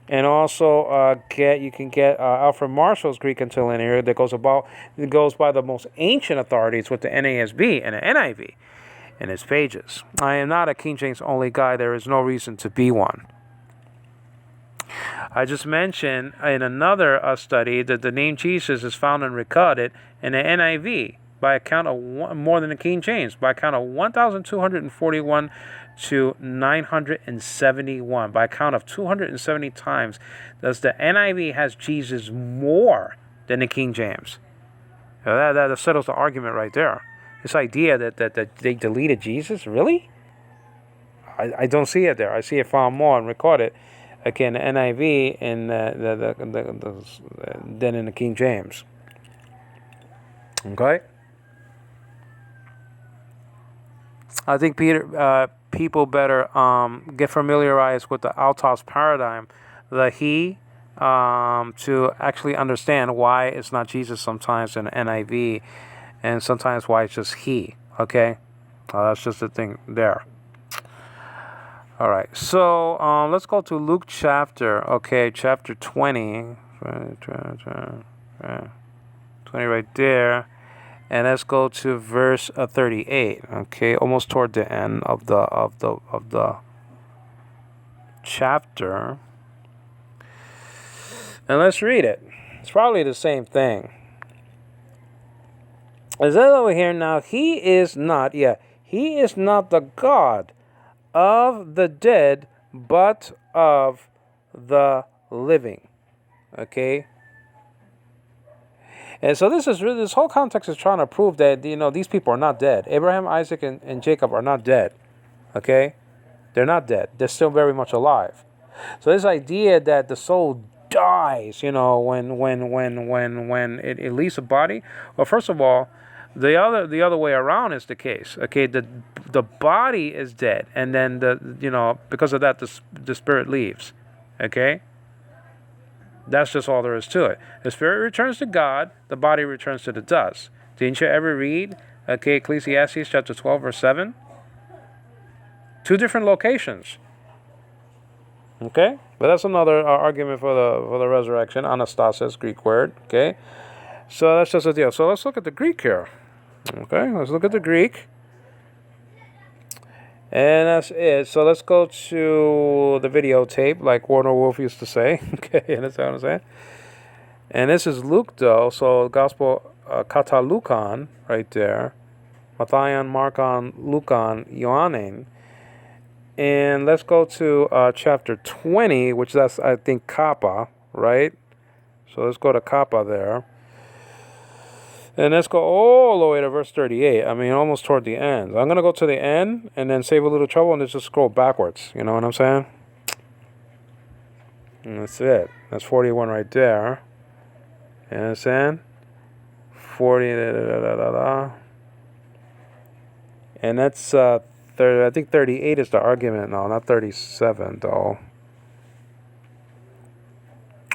S1: And also you can get Alfred Marshall's Greek Interlinear that goes by the most ancient authorities with the NASB and the NIV in its pages. I am not a King James only guy. There is no reason to be one. I just mentioned in another study that the name Jesus is found and recorded in the NIV by a count of more than the King James, by a count of 1,241 to 971. By a count of 270 times does the NIV has Jesus more than the King James. That settles the argument right there. This idea that they deleted Jesus, really? I don't see it there. I see it found more and recorded again the NIV in than in the King James. Okay. I think people better get familiarized with the Altos paradigm, the he, to actually understand why it's not Jesus sometimes in NIV, and sometimes why it's just he. Okay, that's just the thing there. All right, so let's go to Luke chapter 20, 20 right there. And let's go to verse 38. Okay, almost toward the end of the chapter. And let's read it. It's probably the same thing. It says over here now, he is not the God of the dead, but of the living. Okay. And so this whole context is trying to prove that, these people are not dead. Abraham, Isaac, and Jacob are not dead. Okay? They're not dead. They're still very much alive. So this idea that the soul dies, when it leaves the body. Well, first of all, The other way around is the case. Okay, the body is dead, and then because of that the spirit leaves. Okay, that's just all there is to it. The spirit returns to God, the body returns to the dust. Didn't you ever read, Ecclesiastes chapter 12 verse 7? Two different locations. Okay, but that's another argument for the resurrection. Anastasis, Greek word. Okay, so that's just a deal. So let's look at the Greek here. Okay, let's look at the Greek. And that's it. So let's go to the videotape, like Warner Wolf used to say. Okay, you understand what I'm saying? And this is Luke, though. So Gospel kata Lucan right there. Mattheon, Markon, Lucan, Ioannin. And let's go to chapter 20, which that's, I think, Kappa, right? So let's go to Kappa there. And let's go all the way to verse 38. I mean, almost toward the end. I'm going to go to the end and then save a little trouble and just scroll backwards. You know what I'm saying? And that's it. That's 41 right there. You understand? 40. And that's, I think 38 is the argument. No, not 37, though.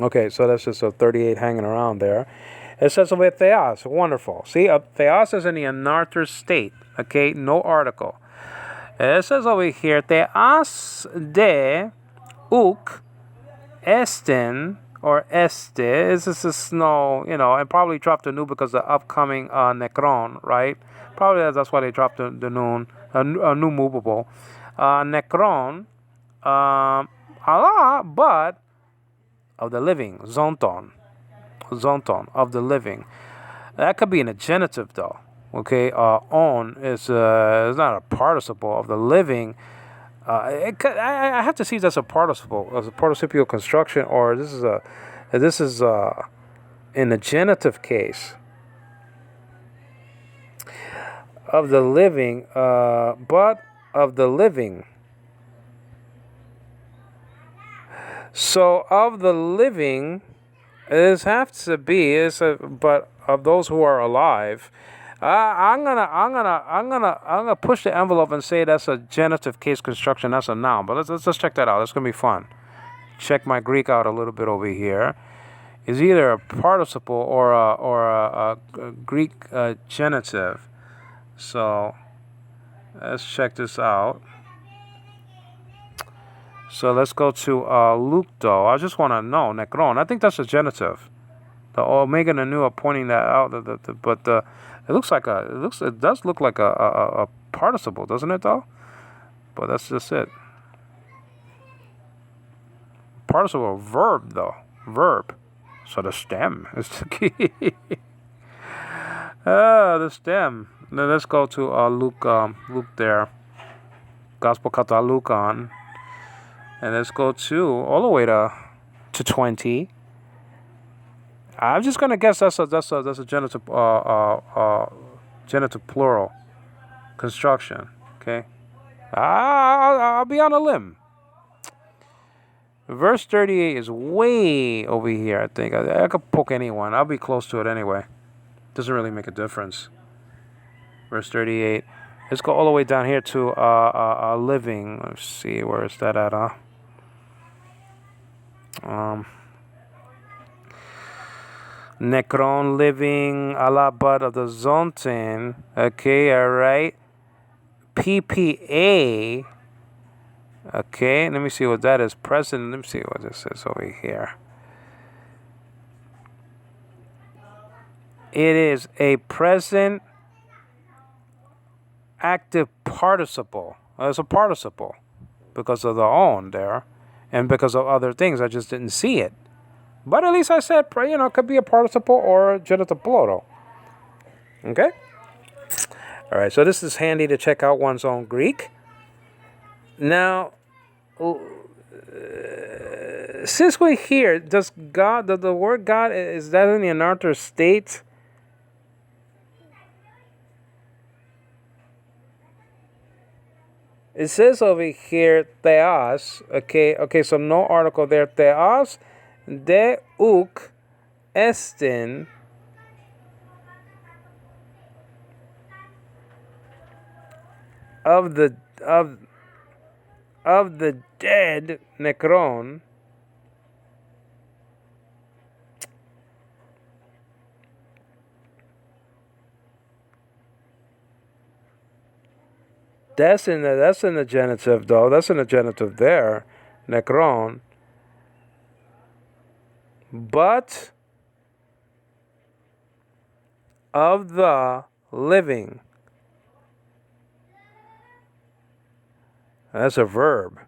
S1: Okay, so that's just a 38 hanging around there. It says over theos, wonderful. See, theos is in the anarther state. Okay, no article. It says over here, theos de uk estin or este. This is a snow, and probably dropped the nu because of the upcoming necron, right? Probably that's why they dropped the noon, a new movable. Necron, Allah, but of the living, zonton, of the living. That could be in a genitive, though. Okay, on is not a participle of the living. I have to see if that's a participle, as a participial construction, or this is in the genitive case of the living, but of the living. So of the living, it has to be. But of those who are alive, I'm gonna push the envelope and say that's a genitive case construction. That's a noun. But let's check that out. That's gonna be fun. Check my Greek out a little bit over here. It's either a participle or a Greek genitive. So let's check this out. So let's go to Lukto. I just want to know necron. I think that's a genitive. The omega and the nu are pointing that out. It does look like a participle, doesn't it though? But that's just it. Participle verb though. Verb. So the stem is the key. The stem. Then let's go to Luke there. Gospel kata Lucan. And let's go all the way to 20. I'm just gonna guess that's a genitive genitive plural construction. Okay, I'll be on a limb. Verse 38 is way over here. I think I could poke anyone. I'll be close to it anyway. Doesn't really make a difference. Verse 38. Let's go all the way down here to living. Let's see, where is that at? Necron living alabad of the zontin. Okay, all right. PPA. Okay, let me see what that is. Present. Let me see what this is over here. It is a present active participle. It's a participle because of the on there and because of other things. I just didn't see it. But at least I said, it could be a participle or a genitive plural. Okay? All right, so this is handy to check out one's own Greek. Now, since we're here, does God, the word God, is that in the anarther state? It says over here, theos. Okay, so no article there. Theos de uk estin of the of the dead, nekron. That's in the genitive though. That's in the genitive there, nekron. But of the living. That's a verb.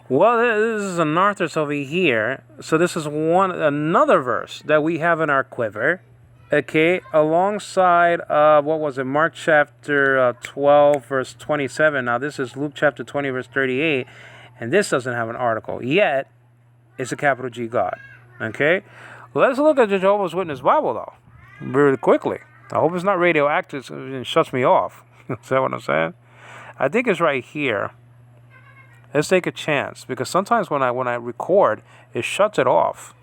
S1: Well, this is an arthros over here. So this is another verse that we have in our quiver. Okay, alongside what was it? Mark chapter 12, verse 27. Now this is Luke chapter 20, verse 38, and this doesn't have an article yet. It's a capital G God. Okay, let's look at the Jehovah's Witness Bible though, really quickly. I hope it's not radioactive and shuts me off. Is that what I'm saying? I think it's right here. Let's take a chance, because sometimes when I record, it shuts it off.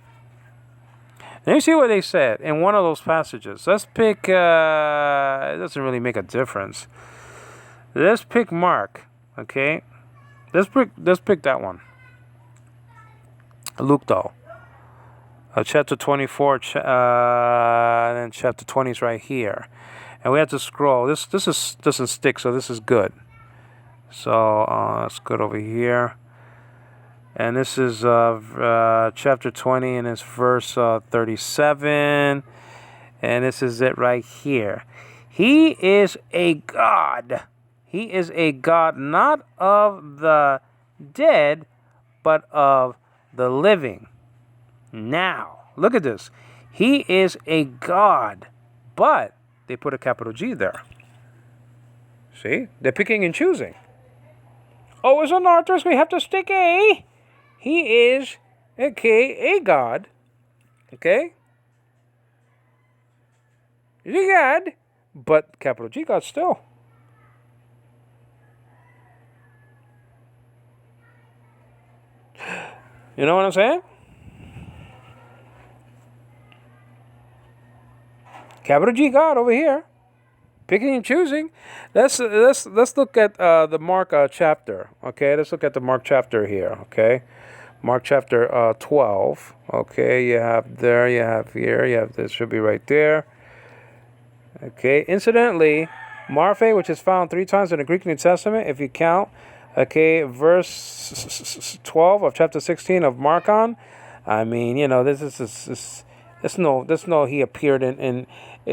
S1: Let me see what they said in one of those passages. Let's pick. It doesn't really make a difference. Let's pick Mark. Okay, let's pick that one. Luke though. Chapter 24, and then chapter 20 is right here, and we have to scroll. This doesn't stick, so this is good. So that's good over here. And this is chapter 20, and it's verse 37. And this is it right here. He is a God. He is a God not of the dead, but of the living. Now, look at this. He is a God, but they put a capital G there. See? They're picking and choosing. Oh, it's an arthros. We have to stick a. He is, okay, a God. Okay? He's a God, but capital G God still. You know what I'm saying? Capital G God over here. Picking and choosing. Let's look at the Mark chapter. Okay, let's look at the Mark chapter here. Okay, Mark chapter 12. Okay, you have there, you have here, you have this should be right there. Okay, incidentally, Marphe, which is found 3 times in the Greek New Testament, if you count. Okay, verse 12 of chapter 16 of Markon. I mean, you know, this no he appeared in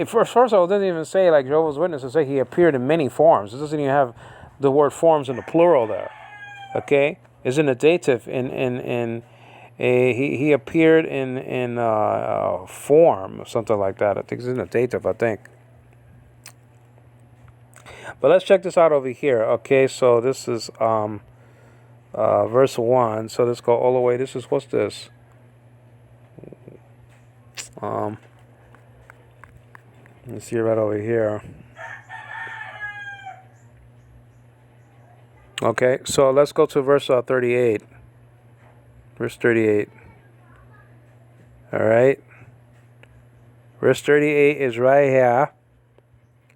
S1: first of all, it doesn't even say like Jehovah's Witnesses say he appeared in many forms. It doesn't even have the word forms in the plural there. Okay, it's in the dative. He appeared in form or something like that. I think it's in the dative. I think. But let's check this out over here. Okay, so this is verse 1. So let's go all the way. This is what's this? Let's see right over here. Okay, so let's go to verse 38. Verse 38. All right. Verse 38 is right here.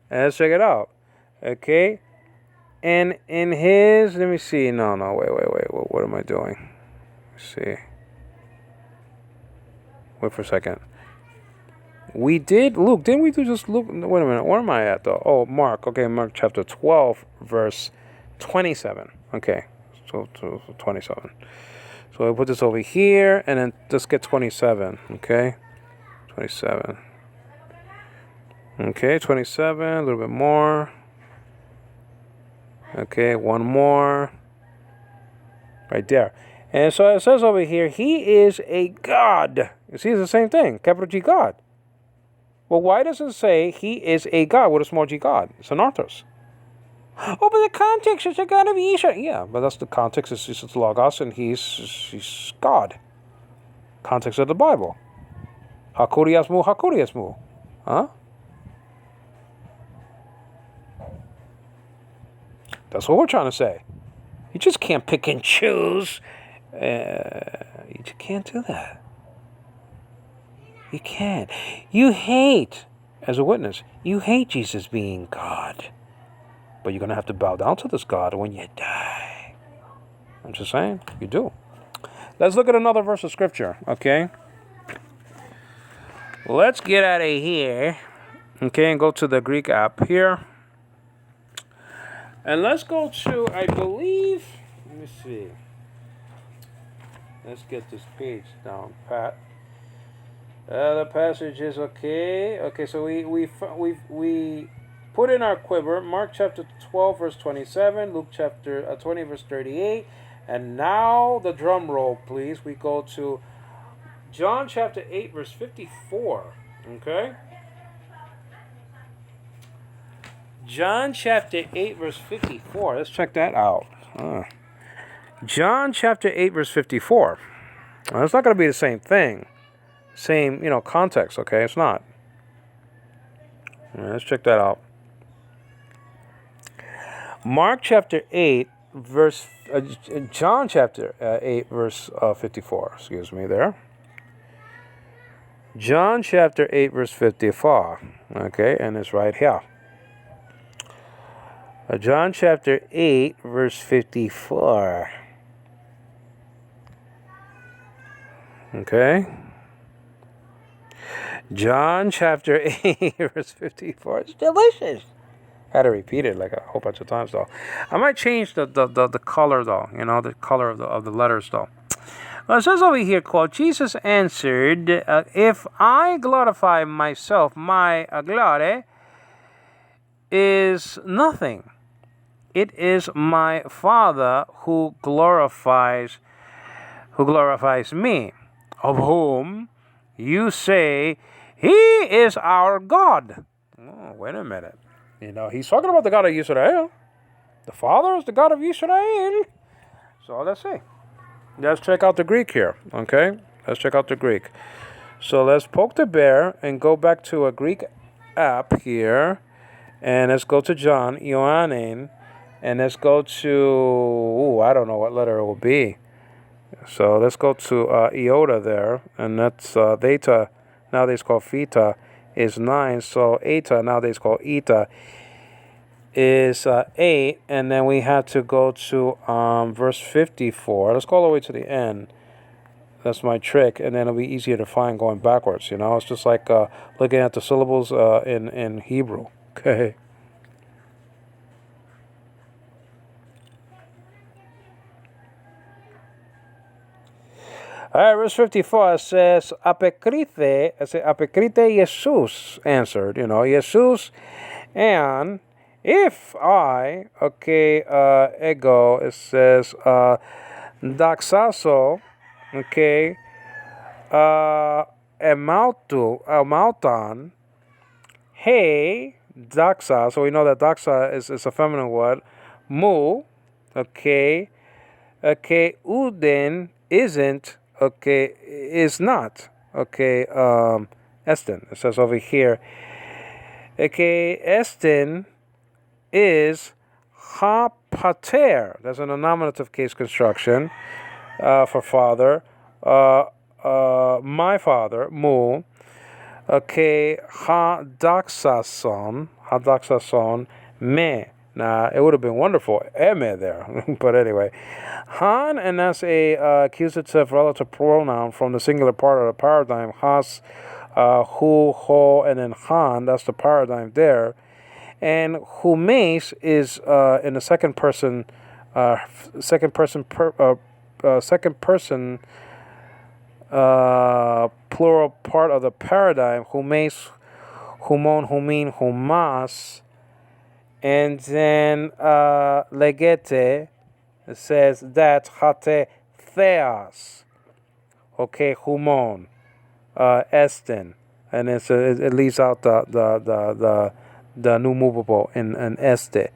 S1: And let's check it out. Okay. And in his, let me see. No, wait. What am I doing? Let's see. Wait for a second. We did Luke, didn't we do just Luke? Wait a minute, where am I at though? Oh, Mark. Okay, Mark chapter 12, verse 27. Okay, so 27. So I put this over here, and then let's get 27. Okay, 27. Okay, 27. A little bit more. Okay, one more. Right there. And so it says over here, he is a God. You see, it's the same thing. Capital G God. Well, why does it say he is a God with a small g God? It's an arthros. Oh, but the context is a God of Isha. Yeah, but that's the context. It's Logos, and he's God. Context of the Bible. Hakuriasmu. Huh? That's what we're trying to say. You just can't pick and choose. You just can't do that. You can't. You hate, as a witness, you hate Jesus being God. But you're going to have to bow down to this God when you die. I'm just saying, you do. Let's look at another verse of scripture, okay? Let's get out of here, okay, and go to the Greek app here. And let's go to, I believe, let me see. Let's get this page down, Pat. The passage is okay. Okay, so we put in our quiver Mark chapter 12, verse 27, Luke chapter 20, verse 38. And now the drum roll, please. We go to John chapter 8, verse 54. Okay? John chapter 8, verse 54. Let's check that out. John chapter 8, verse 54. Now, it's not going to be the same thing. Same, context, okay? It's not. Let's check that out. Mark chapter 8, verse... John chapter 8, verse 54. Excuse me there. John chapter 8, verse 54. Okay, and it's right here. John chapter 8, verse 54. Okay. John chapter 8, verse 54. It's delicious. I had to repeat it like a whole bunch of times, though. I might change the color, though. The color of the letters, though. It says over here, quote, Jesus answered, if I glorify myself, my glory is nothing. It is my Father who glorifies me, of whom you say he is our God. Oh, wait a minute. He's talking about the God of Israel. The Father is the God of Israel. So let's see. Let's check out the Greek here, okay? Let's check out the Greek. So let's poke the bear and go back to a Greek app here. And let's go to John, Ioannin. And let's go to, I don't know what letter it will be. So let's go to iota there. And that's theta, nowadays called theta, is 9. So eta, nowadays called eta, is 8. And then we have to go to verse 54. Let's go all the way to the end. That's my trick. And then it'll be easier to find going backwards. It's just like looking at the syllables in Hebrew. Okay. All right, verse 54 says, Apekrite Jesus answered, Jesus, and if I, ego, it says, doxaso, emauton, hey, doxa, so we know that doxa is a feminine word, mu, uden isn't, is not. Estin. It says over here. Estin is ha pater. That's an nominative case construction for father. My father, mu. Ha doxason, me. Now, it would have been wonderful, eme there, but anyway. Han, and that's a accusative relative pronoun from the singular part of the paradigm. Has, hu, ho, and then han, that's the paradigm there. And humes is in the second person plural part of the paradigm. Humes, humon, humin, humas. And then legete says that hate theos, humon, estin, and it leaves out the new movable in este,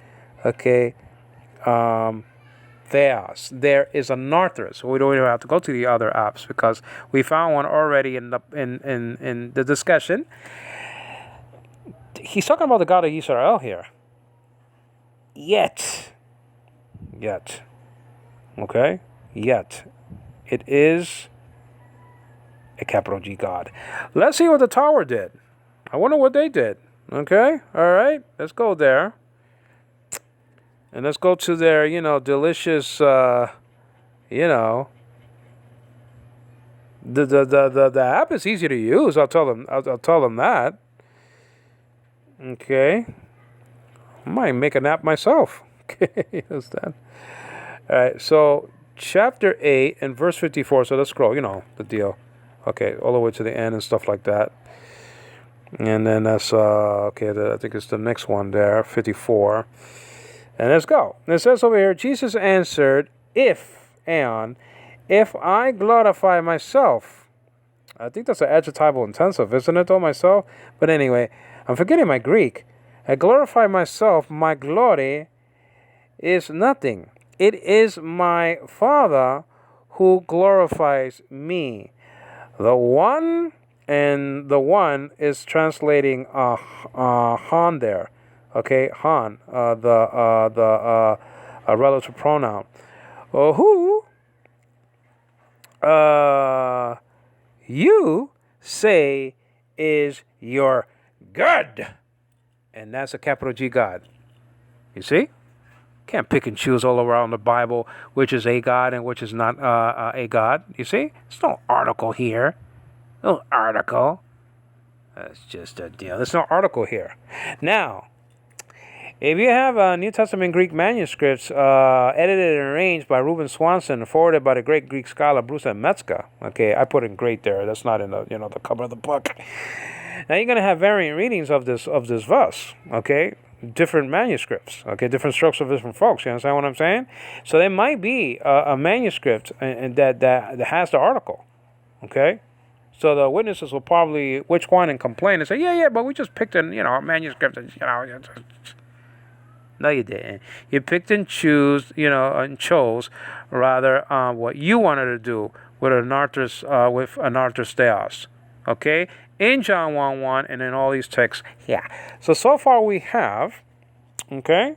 S1: theos. There is an arthrus. So we don't even have to go to the other apps because we found one already in the discussion. He's talking about the God of Israel here. Yet, Yet. Okay? Yet. It is a capital G God. Let's see what the tower did. I wonder what they did. Okay? All right? Let's go there. And let's go to their, delicious, the app is easy to use. I'll tell them. I'll tell them that. Okay. I might make an app myself. Okay, that's that. All right. So chapter 8 and verse 54. So let's scroll. The deal. Okay, all the way to the end and stuff like that. And then that's okay. I think it's the next one there, 54. And let's go. It says over here, Jesus answered, if I glorify myself. I think that's an adjectival intensive, isn't it, though, myself? But anyway, I'm forgetting my Greek. I glorify myself, my glory is nothing. It is my Father who glorifies me. The one is translating Han there. Okay, Han, the relative pronoun. Who you say is your God. And that's a capital G God. You see? Can't pick and choose all around the Bible which is a God and which is not a God. You see? There's no article here. No article. That's just a deal. There's no article here. Now, if you have New Testament Greek manuscripts edited and arranged by Reuben Swanson and forwarded by the great Greek scholar Bruce M. Metzger, okay, I put in great there. That's not in the the cover of the book. Now you're going to have variant readings of this verse, okay? Different manuscripts, okay? Different strokes of different folks. You understand what I'm saying? So there might be a manuscript and that has the article, okay? So the witnesses will probably which one and complain and say, yeah, but we just picked a manuscript and No, you didn't. You picked and chose rather what you wanted to do with anarthrous theos. Okay? In John 1:1 and in all these texts. Yeah. So far we have, okay,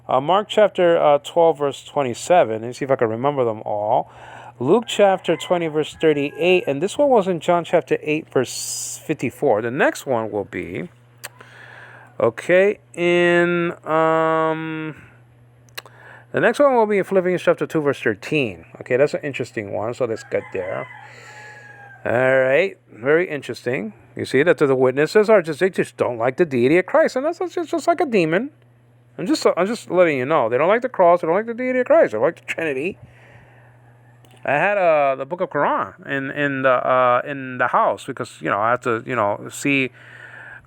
S1: Mark chapter 12, verse 27. Let me see if I can remember them all. Luke chapter 20, verse 38. And this one was in John chapter 8, verse 54. The next one will be, okay, the next one will be in Philippians chapter 2, verse 13. Okay, that's an interesting one, so let's get there. All right, very interesting. You see that the witnesses they just don't like the deity of Christ, and that's just like a demon. I'm just letting you know. They don't like the cross, they don't like the deity of Christ, they like the Trinity. I had the Book of Quran in the house because I have to see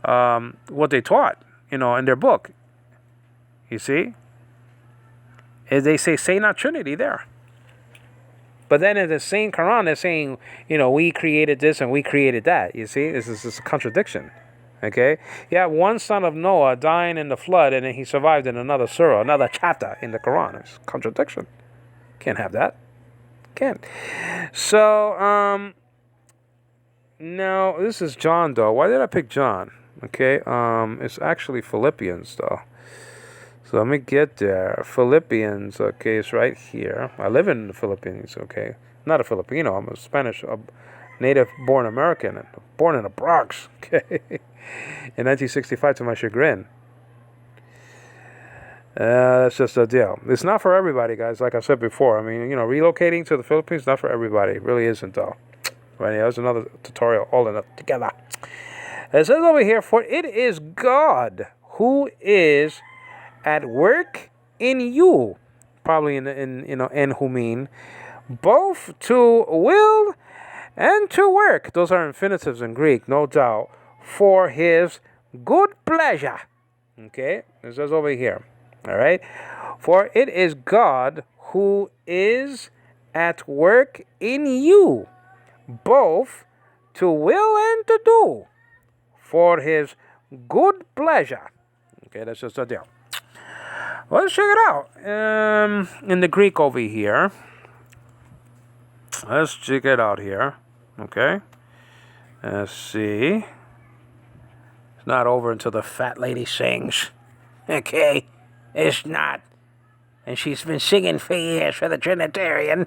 S1: what they taught, in their book. You see? They say not Trinity there. But then in the same Quran, they're saying, we created this and we created that. You see? This is a contradiction. Okay? You have one son of Noah dying in the flood and then he survived in another surah, another chapter in the Quran. It's a contradiction. Can't have that. Can't. So, now, this is John, though. Why did I pick John? Okay, it's actually Philippians, though. So let me get there. Philippians, okay, it's right here. I live in the Philippines, okay. Not a Filipino, I'm a Spanish, native-born American, born in the Bronx, okay, in 1965 to my chagrin. That's just a deal. It's not for everybody, guys, like I said before. I mean, relocating to the Philippines, not for everybody. It really isn't, though. Right, there's another tutorial all in it together. It says over here, for it is God who is at work in you, probably in who mean, both to will and to work. Those are infinitives in Greek, no doubt, for his good pleasure. Okay, it says over here. All right, for it is God who is at work in you, both to will and to do, for his good pleasure. Okay, that's just a deal. Let's check it out. In the Greek over here. Let's check it out here. Okay. Let's see. It's not over until the fat lady sings. Okay. It's not. And she's been singing for years for the Trinitarian.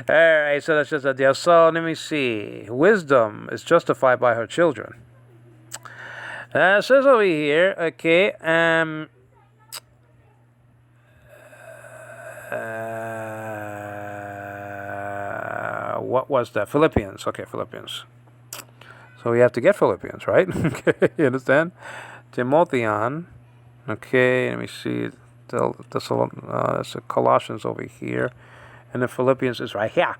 S1: All right, so that's just a deal. So let me see. Wisdom is justified by her children. It says over here, okay, what was that? Philippians. Okay, Philippians. So we have to get Philippians, right? Okay, you understand? Timotheon. Okay, let me see. That's Colossians over here. And the Philippians is right here.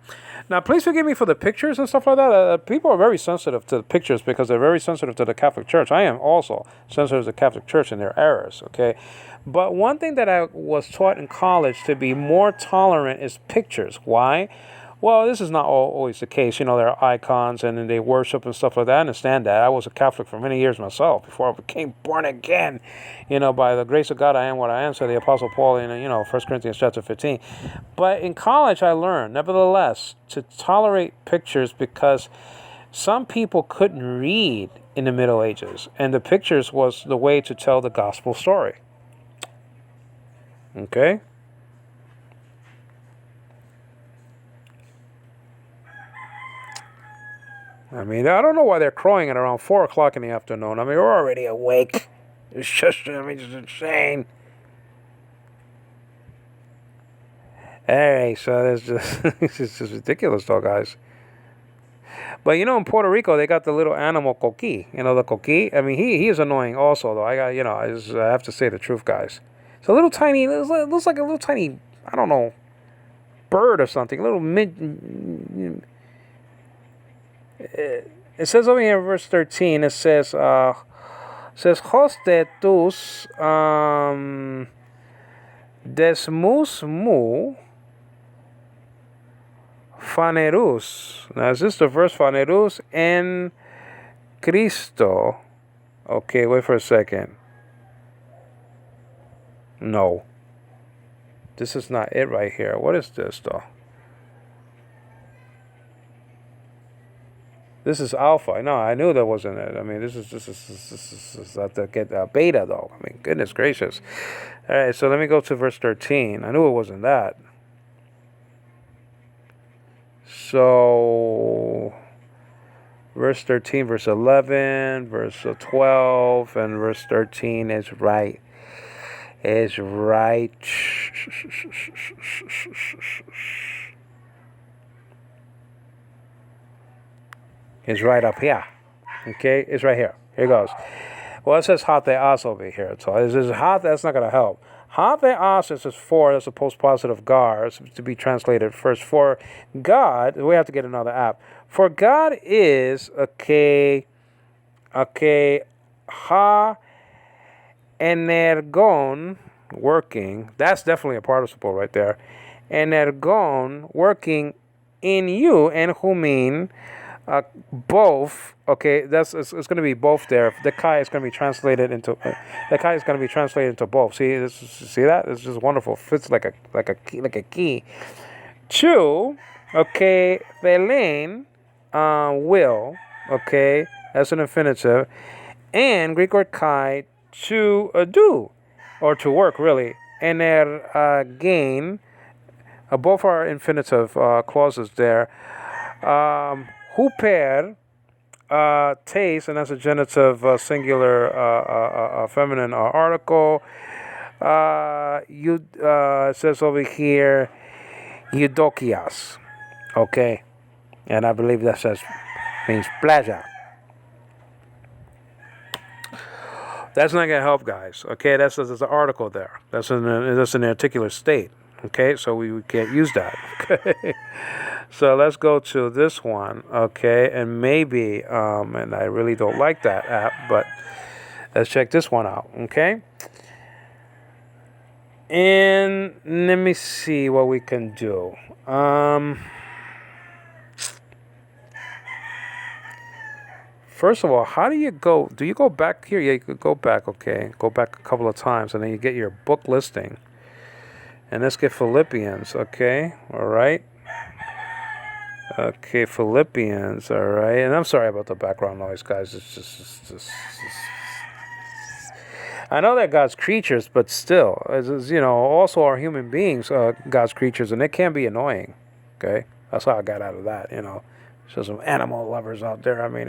S1: Now, please forgive me for the pictures and stuff like that. People are very sensitive to the pictures because they're very sensitive to the Catholic Church. I am also sensitive to the Catholic Church and their errors, okay? But one thing that I was taught in college to be more tolerant is pictures. Why? Well, this is not always the case. You know, there are icons and they worship and stuff like that. I understand that. I was a Catholic for many years myself before I became born again. You know, by the grace of God, I am what I am, said the Apostle Paul in, 1 Corinthians chapter 15. But in college, I learned, nevertheless, to tolerate pictures because some people couldn't read in the Middle Ages. And the pictures was the way to tell the gospel story. Okay? I mean, I don't know why they're crowing at around 4 o'clock in the afternoon. I mean, we're already awake. It's just, it's insane. All right, so that's just, it's just ridiculous, though, guys. But, in Puerto Rico, they got the little animal coqui. The coqui? I mean, he is annoying also, though. I have to say the truth, guys. It's a little tiny, it looks like a little tiny, I don't know, bird or something. A little it says over here in verse 13, it says hoste tus desmus mu fanerus. Now, is this the verse fanerus en Cristo? Okay, wait for a second. No. This is not it right here. What is this, though? This is alpha. No, I knew that wasn't it. I mean, this is to get beta, though. I mean, goodness gracious. All right, so let me go to verse 13. I knew it wasn't that. So, verse 13, verse 11, verse 12, and verse 13 is right. Is right. It's right up here. Okay, it's right here. Here goes. Well, it says hateas over here. So it says hat, that's not going to help. Hateas is for, that's a postpositive gar, it's to be translated first. For God, we have to get another app. For God is, ha energon, working. That's definitely a participle right there. Energon, working in you, and humin, both. Okay, it's going to be both there. The kai is going to be translated into both. See that? It's just wonderful. Fits like a key. Chu, okay, velen, will, okay, that's an infinitive, and Greek word kai, to do, or to work really. Gain, both are infinitive clauses there. Huper, taste, and that's a genitive singular feminine article. It says over here, eudokias. Okay, and I believe that means pleasure. That's not gonna help, guys. Okay, there's an article there. That's an articulate state. Okay, so we can't use that. Okay. So let's go to this one, okay, and maybe, and I really don't like that app, but let's check this one out, okay? And let me see what we can do. First of all, how do you go? Do you go back here? Yeah, you could go back, okay. Go back a couple of times, and then you get your book listing. And let's get Philippians, okay? All right. Okay, Philippians, all right. And I'm sorry about the background noise, guys. It's just. I know they're God's creatures, but still, also are human beings, God's creatures, and it can be annoying. Okay, that's how I got out of that. So some animal lovers out there. I mean,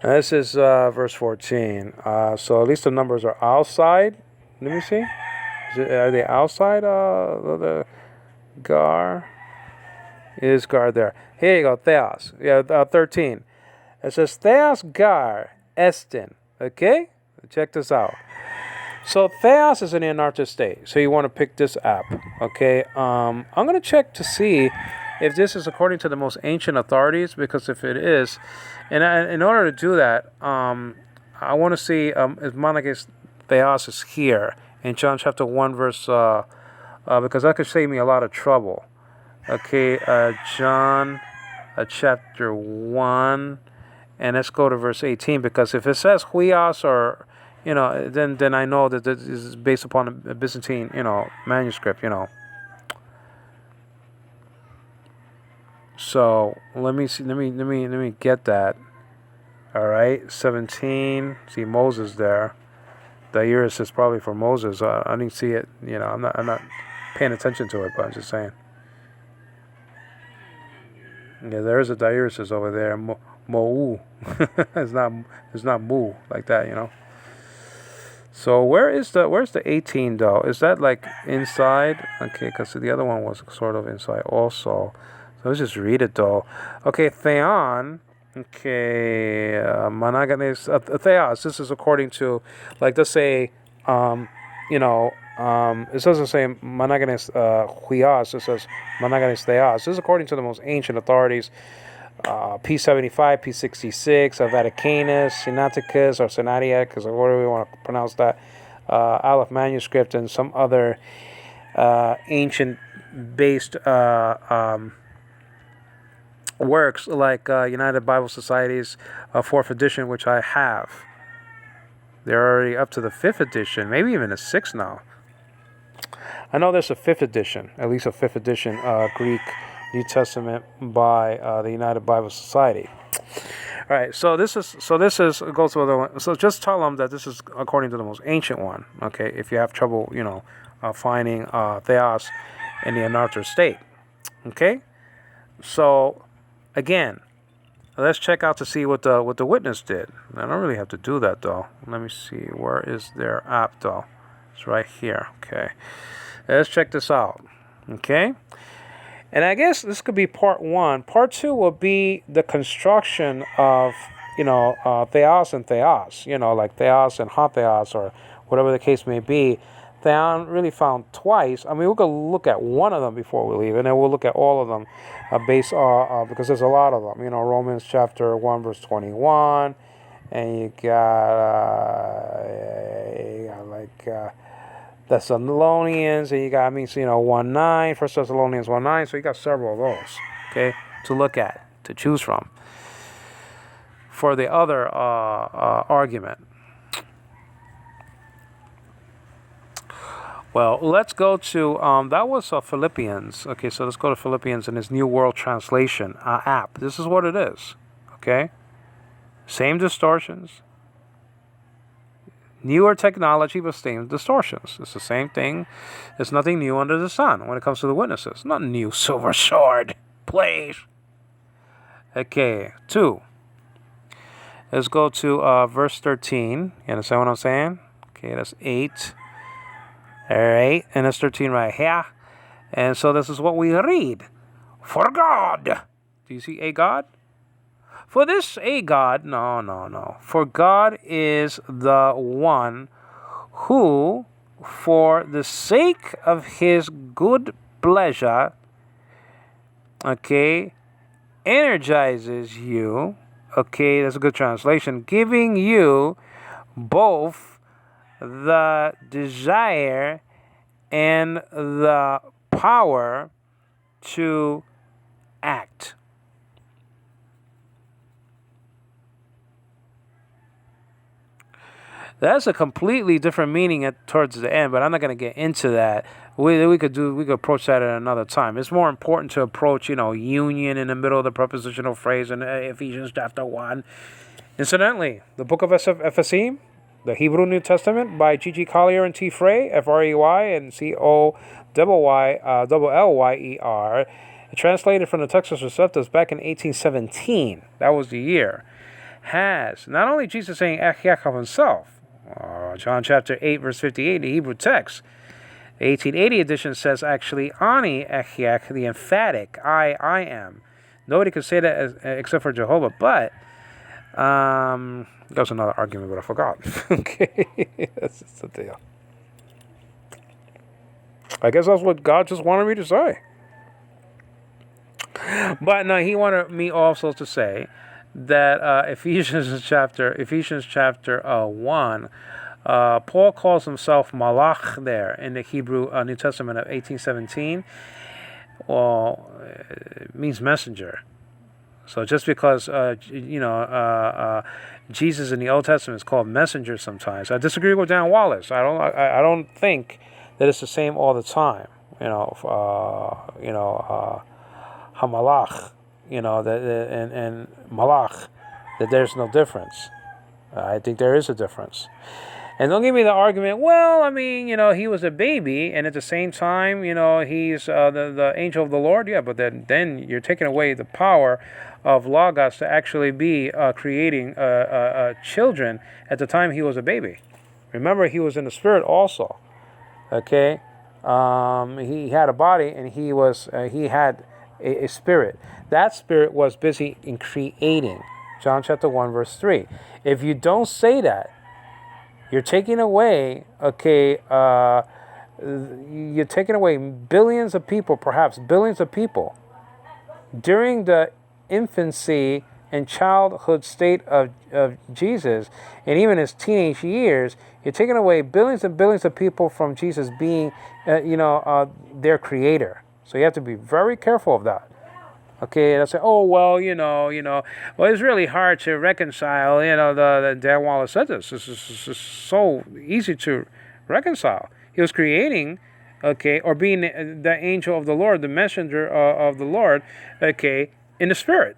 S1: this is verse 14. So at least the numbers are outside. Let me see. Are they outside the gar? Is gar there? Here you go, theos. Yeah, 13. It says theos gar estin. Okay? Check this out. So theos is in the anartha state. So you want to pick this app. Okay? I'm going to check to see if this is according to the most ancient authorities, because if it is, and in order to do that, I want to see if monogenes theos is here in John chapter 1 verse, because that could save me a lot of trouble. Okay, John chapter 1, and let's go to verse 18, because if it says huios, or, then I know that this is based upon a Byzantine, manuscript, So let me see. Let me get that. All right, 17. See Moses there. The Diaereus is probably for Moses. I didn't see it. I'm not paying attention to it, but I'm just saying. Yeah, there is a Diaereus over there. Mo'u. it's not mu like that. So where's the 18 though? Is that like inside? Okay, because the other one was sort of inside also. So let's just read it though. Okay, theon. Okay, monogenes theos. This is according to, like, let's say, it doesn't say monogenes huios. It says monogenes theos. This is according to the most ancient authorities. P75, P66, Vaticanus, Sinaiticus, or Sinaiticus, or whatever we want to pronounce that, Aleph manuscript, and some other ancient-based works like United Bible Society's 4th edition, which I have. They're already up to the 5th edition, maybe even a 6th now. I know there's a 5th edition, at least a 5th edition Greek New Testament by the United Bible Society. All right, so this is goes to the other one. So just tell them that this is according to the most ancient one. Okay, if you have trouble, finding theos in the anartha state. Okay, so again, let's check out to see what the witness did. I don't really have to do that though. Let me see, where is their app though? It's right here. Okay, let's check this out. Okay. And I guess this could be part 1. Part 2 will be the construction of, theos and theos, like theos and hatheos, or whatever the case may be. Theon really found twice. I mean, we're going to look at one of them before we leave, and then we'll look at all of them because there's a lot of them. Romans chapter 1, verse 21, and you got Thessalonians, and you got, 1:9, 1 Thessalonians 1:9, so you got several of those, okay, to look at, to choose from, for the other argument. Well, let's go to, that was Philippians, okay, so let's go to Philippians in his New World Translation app. This is what it is, okay, same distortions, newer technology, but same distortions. It's the same thing. There's nothing new under the sun when it comes to the witnesses. Not new silver sword, please. Okay, 2. Let's go to verse 13. You understand what I'm saying? Okay, that's 8. All right, and that's 13 right here. And so this is what we read. For God. Do you see a God? For this a God, no. For God is the one who, for the sake of his good pleasure, okay, energizes you, okay, that's a good translation, giving you both the desire and the power to act. That's a completely different meaning towards the end, but I'm not going to get into that. we could approach that at another time. It's more important to approach, union in the middle of the prepositional phrase in Ephesians chapter 1. Incidentally, the book of Ephesim, the Hebrew New Testament by G.G. Collier and T. Frey, Frey and Collyer, translated from the Textus Receptus back in 1817. That was the year. Has not only Jesus saying Echiach of himself, John chapter 8, verse 58, the Hebrew text. The 1880 edition says actually Ani Echiach, the emphatic I am. Nobody could say that except for Jehovah, but that was another argument, but I forgot. Okay, that's just the deal. I guess that's what God just wanted me to say. But no, he wanted me also to say that Ephesians chapter 1, Paul calls himself Malach there in the Hebrew New Testament of 1817. Well, it means messenger. So just because Jesus in the Old Testament is called messenger sometimes, I disagree with Dan Wallace. I don't think that it's the same all the time. Hamalach, and Malach, that there's no difference. I think there is a difference. And don't give me the argument, well, I mean, he was a baby, and at the same time, he's the angel of the Lord. Yeah, but then you're taking away the power of Logos to actually be creating children at the time he was a baby. Remember, he was in the spirit also. Okay, he had a body, and he had a spirit. That spirit was busy in creating. John chapter 1, verse 3. If you don't say that, you're taking away, you're taking away billions of people, perhaps billions of people, during the infancy and childhood state of Jesus, and even his teenage years. You're taking away billions and billions of people from Jesus being, their creator. So you have to be very careful of that. Okay, and I say, well, it's really hard to reconcile, the Dan Wallace said this. This is so easy to reconcile. He was creating, or being the angel of the Lord, the messenger of the Lord, in the spirit,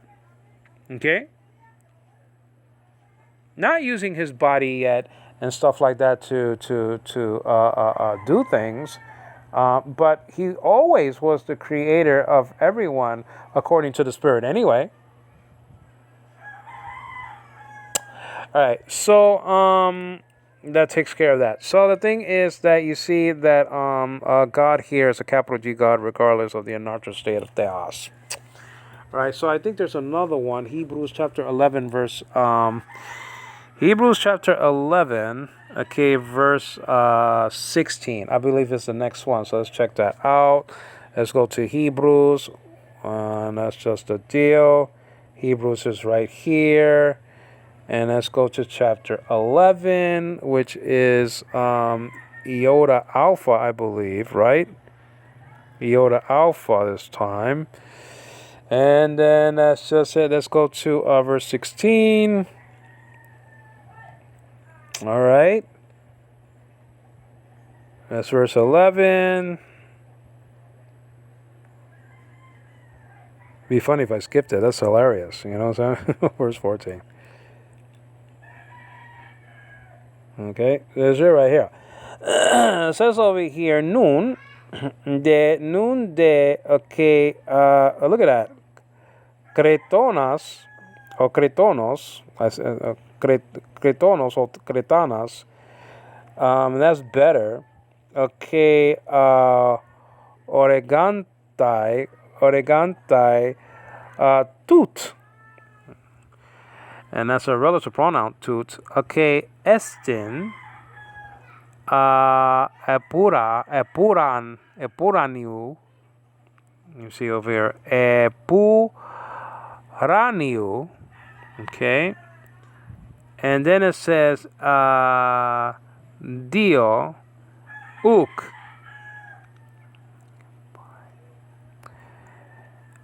S1: not using his body yet and stuff like that to do things. But he always was the creator of everyone according to the Spirit anyway. All right, so that takes care of that. So the thing is that you see that God here is a capital G God regardless of the anarchic state of theos. All right, so I think there's another one, Hebrews chapter 11, verse 16. I believe it's the next one. So let's check that out. Let's go to Hebrews. That's just the deal. Hebrews is right here. And let's go to chapter 11, which is Iota Alpha, I believe, right? Iota Alpha this time. And then that's just it. Let's go to verse 16. All right. That's verse 11. Be funny if I skipped it. That's hilarious. You know what I'm saying? Verse 14. Okay. There's it right here. It says over here, nun de, okay, look at that. Cretonas, or Cretonos, Cretonos or Cretanas, that's better. Okay, Oregantai, tut. And that's a relative pronoun, tut. Okay, estin, epuraniu. You see over here, epuraniu. Okay. And then it says, dio, uk.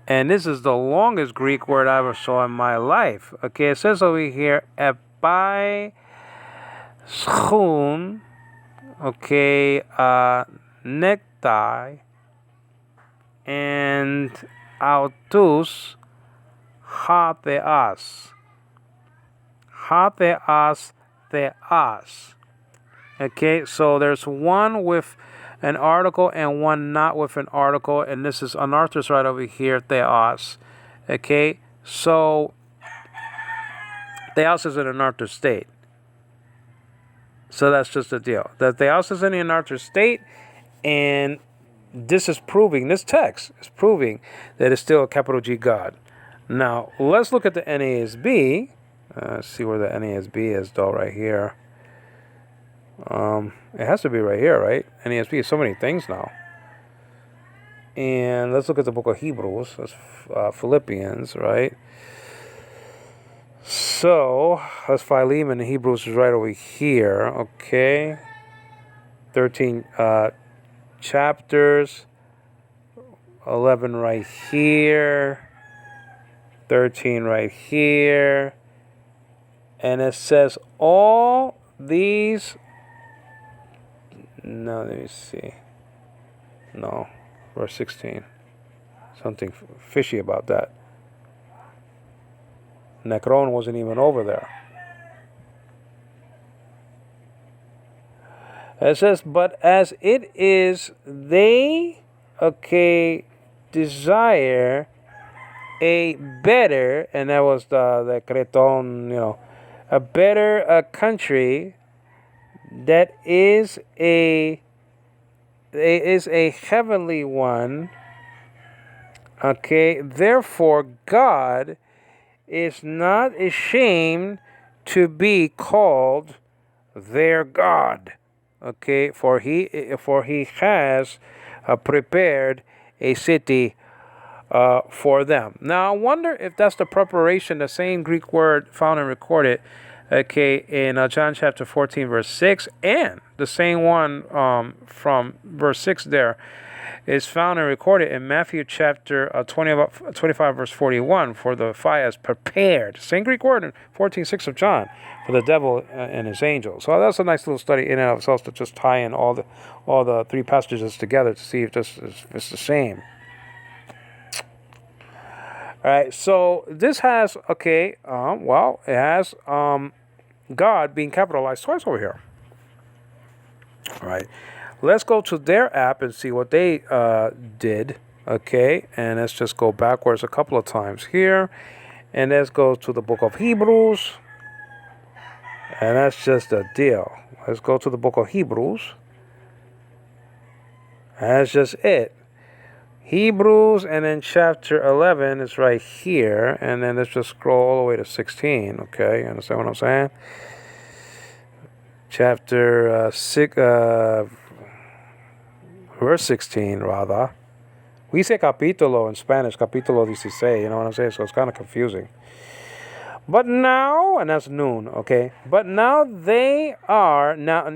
S1: And this is the longest Greek word I ever saw in my life. Okay, it says over here, epai schun, okay, Hatai and autus hatheas. Hatheas theas. Okay, so there's one with an article and one not with an article, and this is anarthros right over here, theos. Okay, so theos is in an anarthros state. So that's just the deal. The theos is in the anarthros state, and this text is proving that it's still a capital G God. Now, let's look at the NASB. Let's see where the NASB is, though, right here. It has to be right here, right? NASB is so many things now. And let's look at the book of Hebrews. That's Philippians, right? So, that's Philemon, and Hebrews is right over here, okay? 13 chapters, 11 right here, 13 right here, and it says all these. No, let me see. No, verse 16. Something fishy about that. Necron wasn't even over there. It says, but as it is, they, desire a better, and that was the Creton, a better country that is a heavenly one. Okay, therefore God is not ashamed to be called their God. Okay, for he has prepared a city for them. Now I wonder if that's the preparation, the same Greek word found and recorded, in John chapter 14 verse 6, and the same one from verse 6 there is found and recorded in Matthew chapter 25 verse 41. For the fire is prepared. Same Greek word in 14:6 of John, for the devil and his angels. So that's a nice little study in and of itself to just tie in all the three passages together to see if it's the same. All right, so this has it has God being capitalized twice over here. All right, let's go to their app and see what they did. Okay, and let's just go backwards a couple of times here, and let's go to the book of Hebrews, and that's just a deal. Let's go to the book of Hebrews. That's just it. Hebrews, and then chapter 11 is right here, and then let's just scroll all the way to 16. Okay, you understand what I'm saying? Chapter 6, verse 16, rather. We say capítulo in Spanish, capítulo 16, you know what I'm saying? So it's kind of confusing. But now, and that's noon, okay? But now they are, now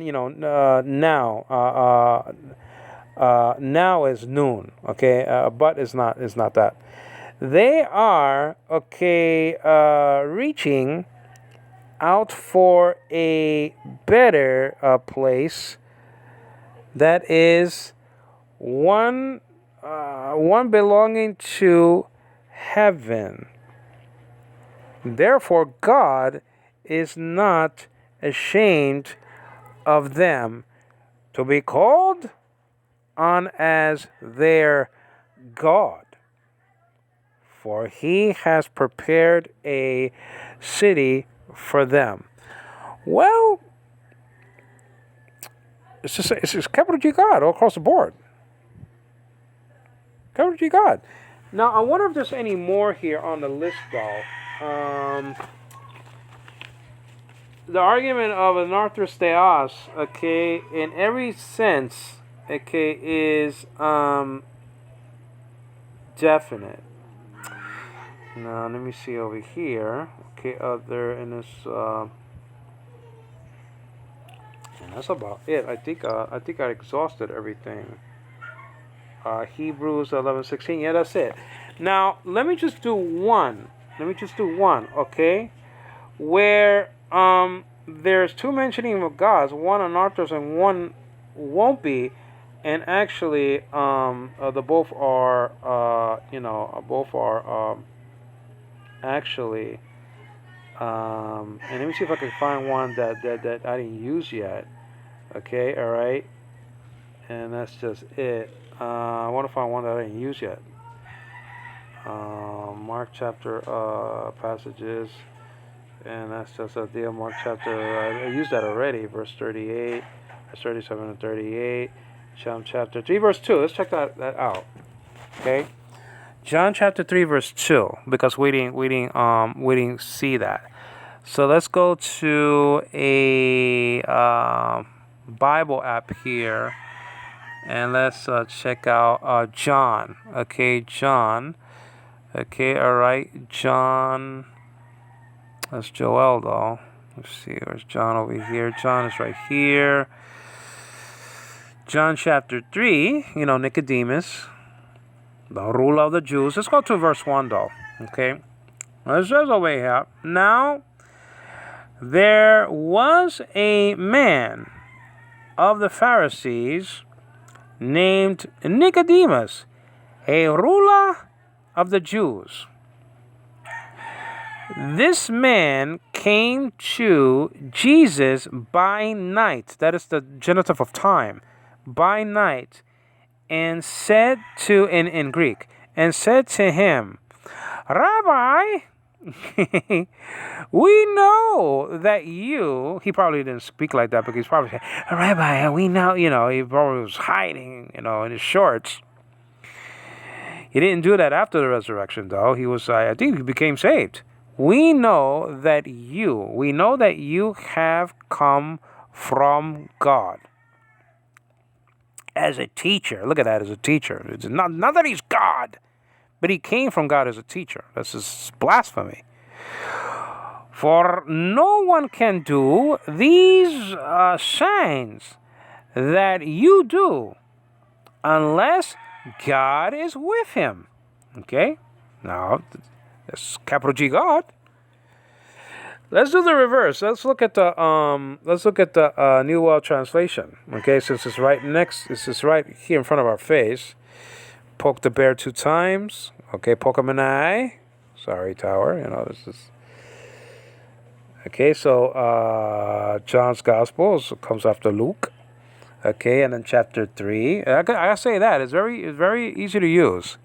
S1: is noon, okay? But is not that. They are, reaching out for a better place that is one belonging to heaven. Therefore, God is not ashamed of them to be called on as their God, for he has prepared a city for them. Well, it's just capital G God all across the board. Capital G God. Now, I wonder if there's any more here on the list, though. The argument of anarthros theos, in every sense, is definite. Now, let me see over here. Other in this, and that's about it. I think I exhausted everything. Hebrews 11:16. Yeah, that's it. Now, let me just do one. Where there's two mentioning of gods, one anarthros and one won't be. And actually, the both are, both are actually. And let me see if I can find one that I didn't use yet. Okay, all right, and that's just it. I want to find one that I didn't use yet. Mark chapter passages, and that's just a deal. Mark chapter, I used that already. Verse 38, verse 37 and 38. John chapter 3, verse 2. Let's check that out. Okay, John chapter 3, verse 2, because we didn't see that. So let's go to a Bible app here, and let's check out John. Okay, John. Okay, all right, John. That's Joel, though. Let's see, where's John over here? John is right here. John chapter 3, Nicodemus, the ruler of the Jews. Let's go to verse 1, though. Okay, it says over here, now there was a man of the Pharisees named Nicodemus, a ruler of the Jews. This man came to Jesus by night, that is the genitive of time, by night, and said to, in Greek, and said to him, Rabbi, we know that you, he probably didn't speak like that, because he's probably saying, Rabbi, we know, he probably was hiding, in his shorts. He didn't do that after the resurrection, though. He was, I think he became saved. We know that you have come from God as a teacher. Look at that, as a teacher. It's not that he's God, but he came from God as a teacher. This is blasphemy. For no one can do these signs that you do unless God is with him. Okay? Now, that's capital G God. Let's do the reverse. Let's look at the New World Translation. Okay, since it's right next, this is right here in front of our face. Poke the bear 2 times. Okay, poke him in the eye. Sorry, Tower. This is. Okay, so John's Gospel comes after Luke. Okay, and then chapter 3. I gotta say that it's very easy to use.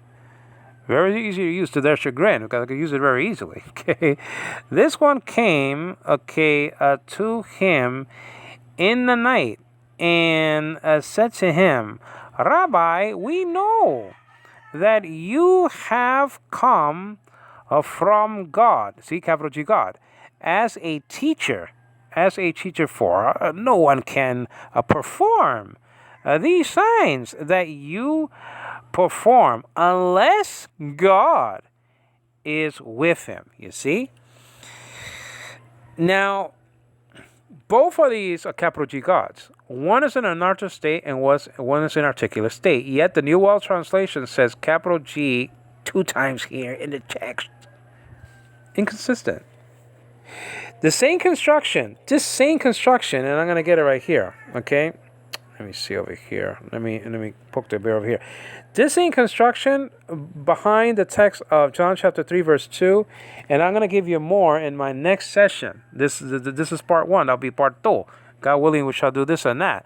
S1: Very easy to use to their chagrin, because I can use it very easily. Okay, this one came, to him in the night, and said to him, Rabbi, we know that you have come from God. See, capital G God, as a teacher. For no one can perform these signs that you perform unless God is with him. You see? Now, both of these are capital G gods. One is in an anarchic state and one is in articulate state. Yet the New World Translation says capital G 2 times here in the text. Inconsistent. This same construction, and I'm going to get it right here, okay? Let me see over here. Let me poke the bear over here. This same construction behind the text of John chapter 3, verse 2, and I'm going to give you more in my next session. This is part 1. That'll be part 2. God willing, we shall do this and that.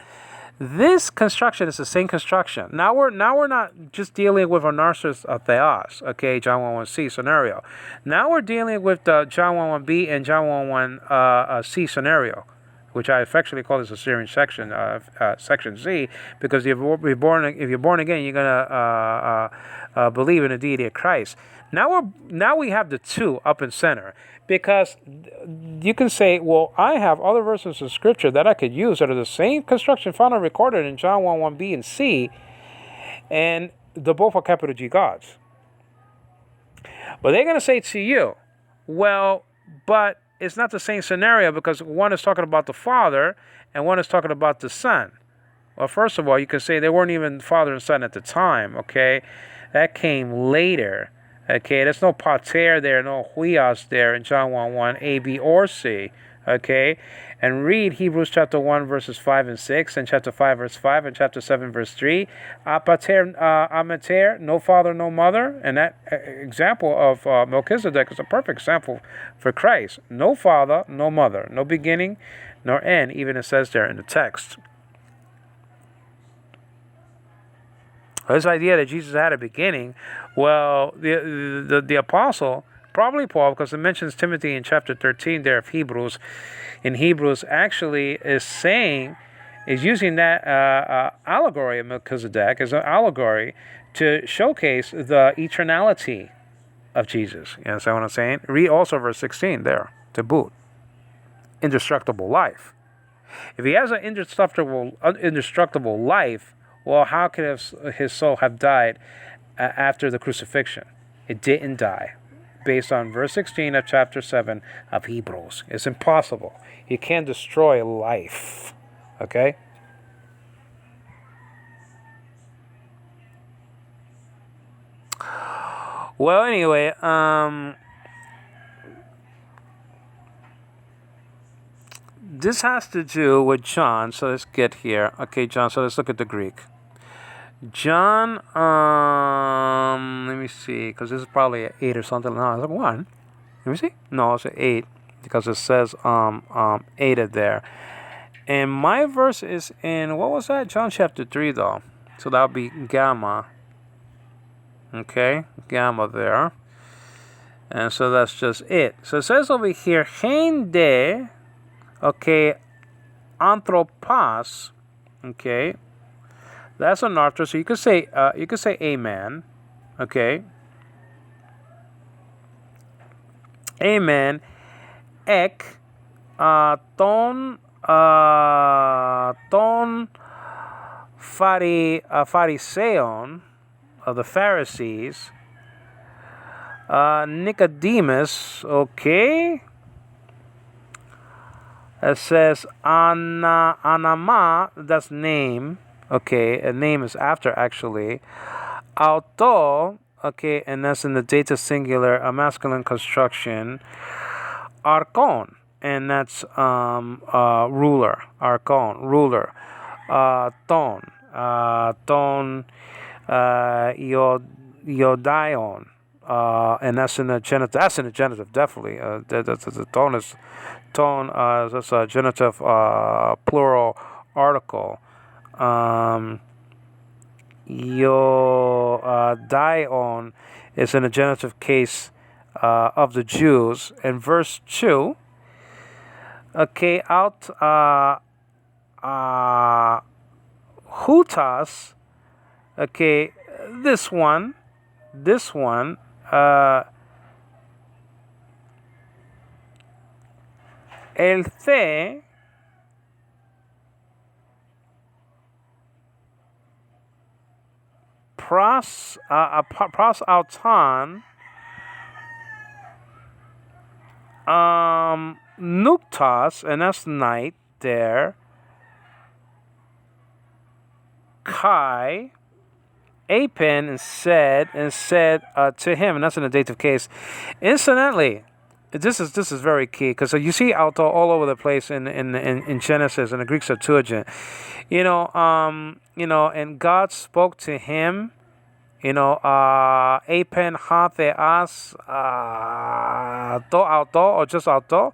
S1: This construction is the same construction. Now we're not just dealing with a narcissus of theos, okay, John 1:1c scenario. Now we're dealing with the John 1:1b and John 1:1c scenario, which I affectionately call this a Syrian section, section C, because if you're born again, you're gonna believe in the deity of Christ. Now we have the 2 up in center, because you can say, well, I have other verses of Scripture that I could use that are the same construction found and recorded in John 1:1b and c, and the both are capital G gods. But they're gonna say to you, well, but it's not the same scenario, because one is talking about the Father and one is talking about the Son. Well, first of all, you can say they weren't even Father and Son at the time, okay? That came later, okay? There's no pater there, no huios there in John 1:1, A, B, or C, Okay, and read Hebrews chapter 1 verses 5 and 6, and chapter 5 verse 5, and chapter 7 verse 3. Apater, amater, no father, no mother. And that example of Melchizedek is a perfect example for Christ. No father, no mother, no beginning nor end, even it says there in the text. This idea that Jesus had a beginning, well, the apostle, probably Paul, because it mentions Timothy in chapter 13 there of Hebrews, in Hebrews actually is using that allegory of Melchizedek as an allegory to showcase the eternality of Jesus. You understand what I'm saying? Read also verse 16 there, to boot. Indestructible life. If he has an indestructible life, well, how could his soul have died after the crucifixion? It didn't die. Based on verse 16 of chapter 7 of Hebrews. It's impossible. You can't destroy life. Okay? Well, anyway, this has to do with John. So let's get here. Okay, John, so let's look at the Greek. John, let me see, because this is probably an 8 or something. No, it's like 1. Let me see. No, it's an 8, because it says 8 there. And my verse is in, what was that? John chapter 3, though. So that would be gamma. Okay, gamma there. And so that's just it. So it says over here, hen de, okay, anthropos, okay. That's an arthur, so you could say amen, okay. Amen. Ek ton Phariseon of the Pharisees. Nicodemus, okay. It says Anama, that's name. Okay, a name is after actually. Auto, okay, and that's in the dative singular, a masculine construction. Archon, and that's ruler. Archon, ruler. Ton, Iodion, and that's in the genitive. That's in the genitive, definitely. The tone is that's a genitive plural article. Dion is in the genitive case of the Jews. In verse 2, okay, hutas, okay, this one, el the, pros auton, nuktas, and that's night there. Kai, apen, and said to him, and that's in the dative case. Incidentally, this is very key, because you see auto all over the place in Genesis and the Greek Septuagint. And God spoke to him. Apen hatheas to auto, or just auto.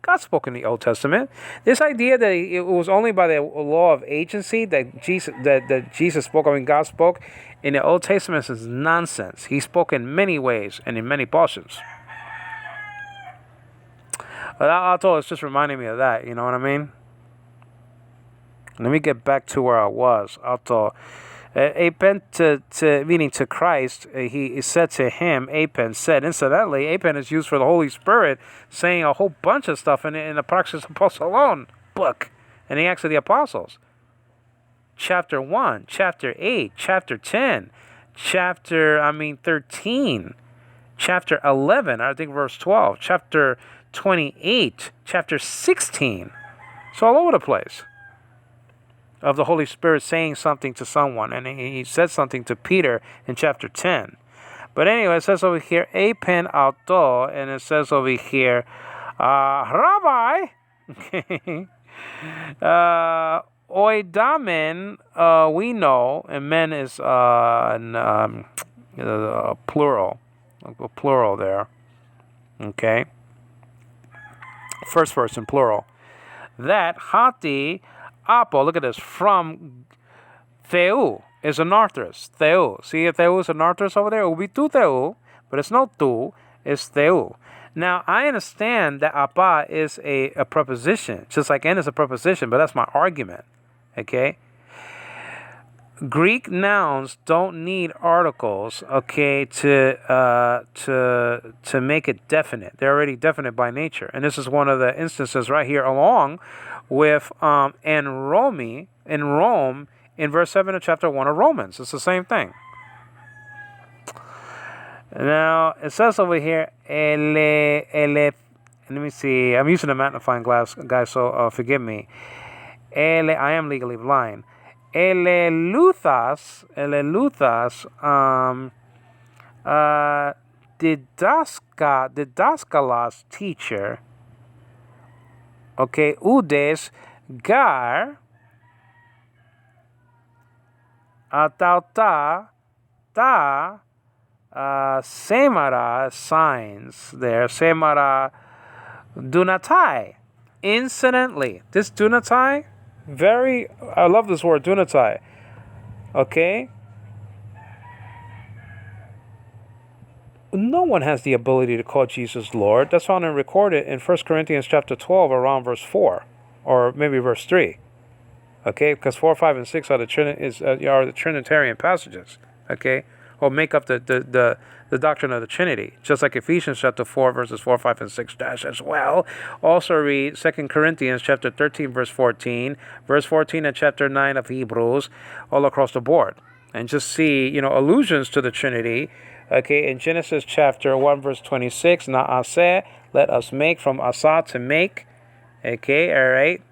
S1: God spoke in the Old Testament. This idea that it was only by the law of agency that Jesus spoke, God spoke in the Old Testament is nonsense. He spoke in many ways and in many portions. But auto is just reminding me of that. You know what I mean? Let me get back to where I was. Auto. Apen meaning to Christ, he said to him, Apen said. Incidentally, Apen is used for the Holy Spirit, saying a whole bunch of stuff in the Praxis Apostolon book, in the Acts of the Apostles. Chapter 1, chapter 8, chapter 10, chapter 13, chapter 11, I think verse 12, chapter 28, chapter 16. It's all over the place. Of the Holy Spirit saying something to someone, and he said something to Peter in chapter 10. But anyway, it says over here, apen auto, and it says over here, Rabbi, okay, oidamen, we know, and men is plural, a plural there, okay, first person plural, that hati apo, look at this, from Theu is an arthrus. Theu. See if Theu is an arthrus over there? It will be tu Theu, but it's not tu, it's Theu. Now, I understand that apa is a preposition, just like en is a preposition, but that's my argument. Okay? Greek nouns don't need articles, okay, to make it definite. They're already definite by nature. And this is one of the instances right here, along with in Rome, in verse 7 of chapter 1 of Romans. It's the same thing. Now, it says over here, let me see. I'm using a magnifying glass, guys, so forgive me. I am legally blind. Eleluthas, didaskalos, teacher. Okay, udes, gar, atauta, ta, semara, signs there, semara, dunatai. Incidentally, this dunatai, I love this word, dunatai. Okay? No one has the ability to call Jesus Lord. That's found and recorded in 1 Corinthians chapter 12, around verse 4, or maybe verse 3. Okay? Because 4, 5, and 6 are the Trinitarian passages. Okay? Or make up the doctrine of the Trinity, just like Ephesians chapter 4, verses 4, 5, and 6 as well. Also read 2 Corinthians chapter 13, verse 14, verse 14 and chapter 9 of Hebrews, all across the board. And just see, allusions to the Trinity. Okay, in Genesis chapter 1, verse 26, na'aseh, let us make, from asa, to make. Okay, all right.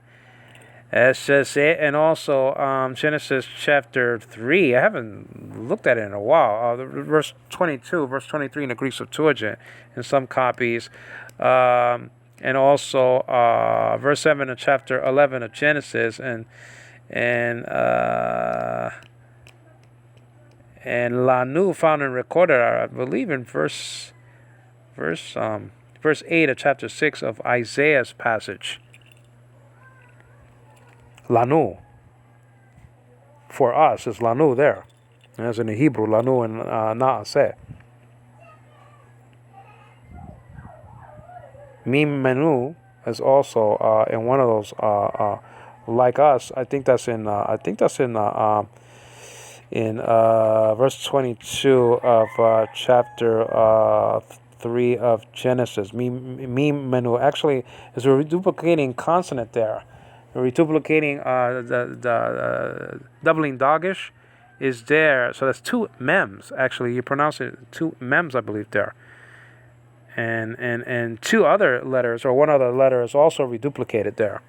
S1: That's just it. And also Genesis chapter 3. I haven't looked at it in a while. Verse 22, verse 23 in the Greek Septuagint in some copies. And also verse 7 of chapter 11 of Genesis. And Lanu found and recorded, I believe, in verse 8 of chapter 6 of Isaiah's passage. Lanu. For us, is Lanu there. As in the Hebrew, Lanu and Na'aseh. Mim Menu is also in one of those like us. I think that's in verse 22 of chapter 3 of Genesis. Mim Menu actually is a reduplicating consonant there. Reduplicating the doubling dogish is there, so that's two mems. Actually, you pronounce it two mems, I believe, there. And two other letters, or one other letter, is also reduplicated there.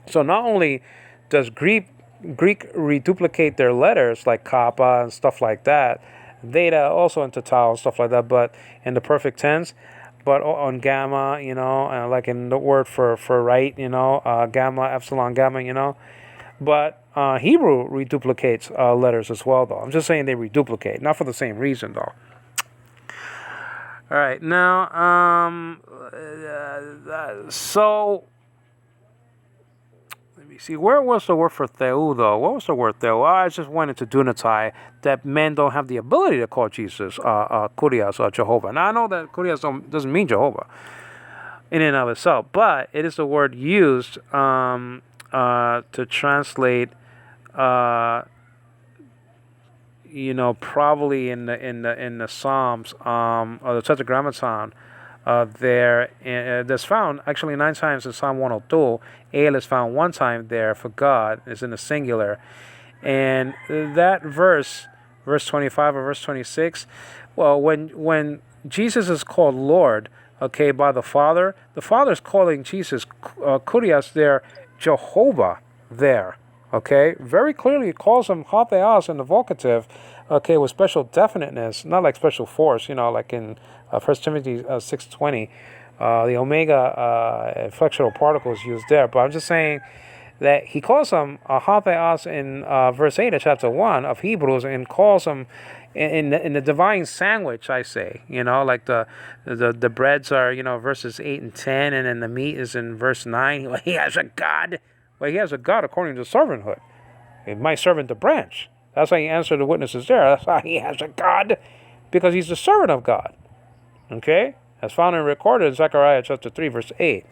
S1: So not only does Greek reduplicate their letters like kappa and stuff like that, theta also into tau and stuff like that, but in the perfect tense. But on gamma, like in the word for right, gamma, epsilon, gamma, But Hebrew reduplicates letters as well, though. I'm just saying they reduplicate, not for the same reason, though. All right, now, so let me see. Where was the word for Theu, though? What was the word Theu? I just went into Dunatai, that men don't have the ability to call Jesus Kurios or Jehovah. Now, I know that Kurios doesn't mean Jehovah in and of itself, but it is the word used to translate, probably in the Psalms or the Tetragrammaton. That's found actually 9 times in Psalm 102. El is found 1 time there for God. It's in the singular. And that verse 25 or verse 26, well, when Jesus is called Lord, okay, by the Father is calling Jesus Kurios there, Jehovah there, okay? Very clearly it calls him Hatheos in the vocative, okay, with special definiteness, not like special force, like in 1 Timothy 6:20, The omega inflectional particles used there. But I'm just saying that he calls them hatheos in verse 8 of chapter 1 of Hebrews, and calls them in the divine sandwich, I say, like the breads are, verses 8 and 10, and then the meat is in verse 9. He has a God. Well, he has a God according to servanthood. My servant, the branch. That's how he answered the witnesses there. That's how he has a God, because he's the servant of God. Okay? As found and recorded in Zechariah chapter 3, verse 8.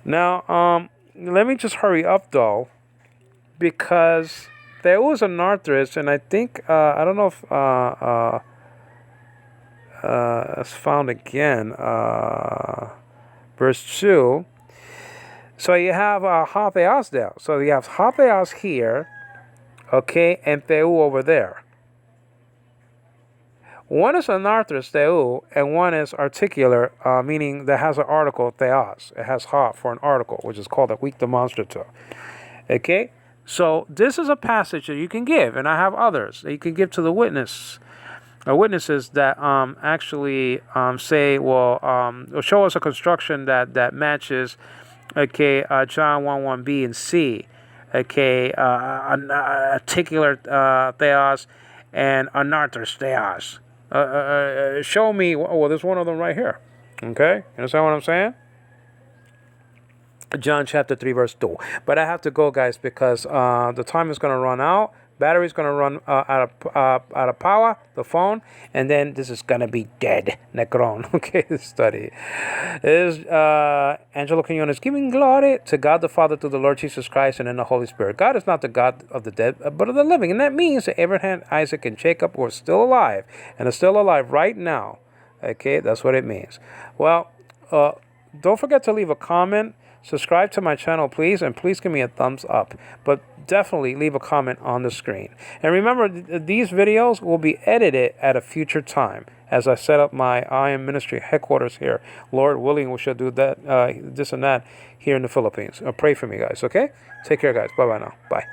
S1: Now, let me just hurry up, though, because there was an artist, and I think, I don't know if it's found again, verse 2. So you have hatheos there. So you have hatheos here, okay, and theu over there. One is anarthrous, theu, and one is articular, meaning that has an article, theos. It has ha for an article, which is called a weak demonstrative. Okay? So this is a passage that you can give, and I have others that you can give to the witnesses that actually say, or show us a construction that matches, okay, John 1:1b and c, okay, an articular theos and anarthrous theos. Show me. Well, there's one of them right here. Okay, you understand what I'm saying? John chapter 3 verse 2. But I have to go, guys, because the time is going to run out. Battery's going to run out of power, the phone, and then this is going to be dead. Necron. Okay, this study. This is Angelo Quinones giving glory to God the Father, through the Lord Jesus Christ, and in the Holy Spirit. God is not the God of the dead, but of the living. And that means that Abraham, Isaac, and Jacob were still alive, and are still alive right now. Okay, that's what it means. Well, don't forget to leave a comment. Subscribe to my channel, please, and please give me a thumbs up. But definitely leave a comment on the screen. And remember, these videos will be edited at a future time as I set up my I Am Ministry headquarters here. Lord willing, we shall do that, this and that here in the Philippines. Pray for me, guys, okay? Take care, guys. Bye-bye now. Bye.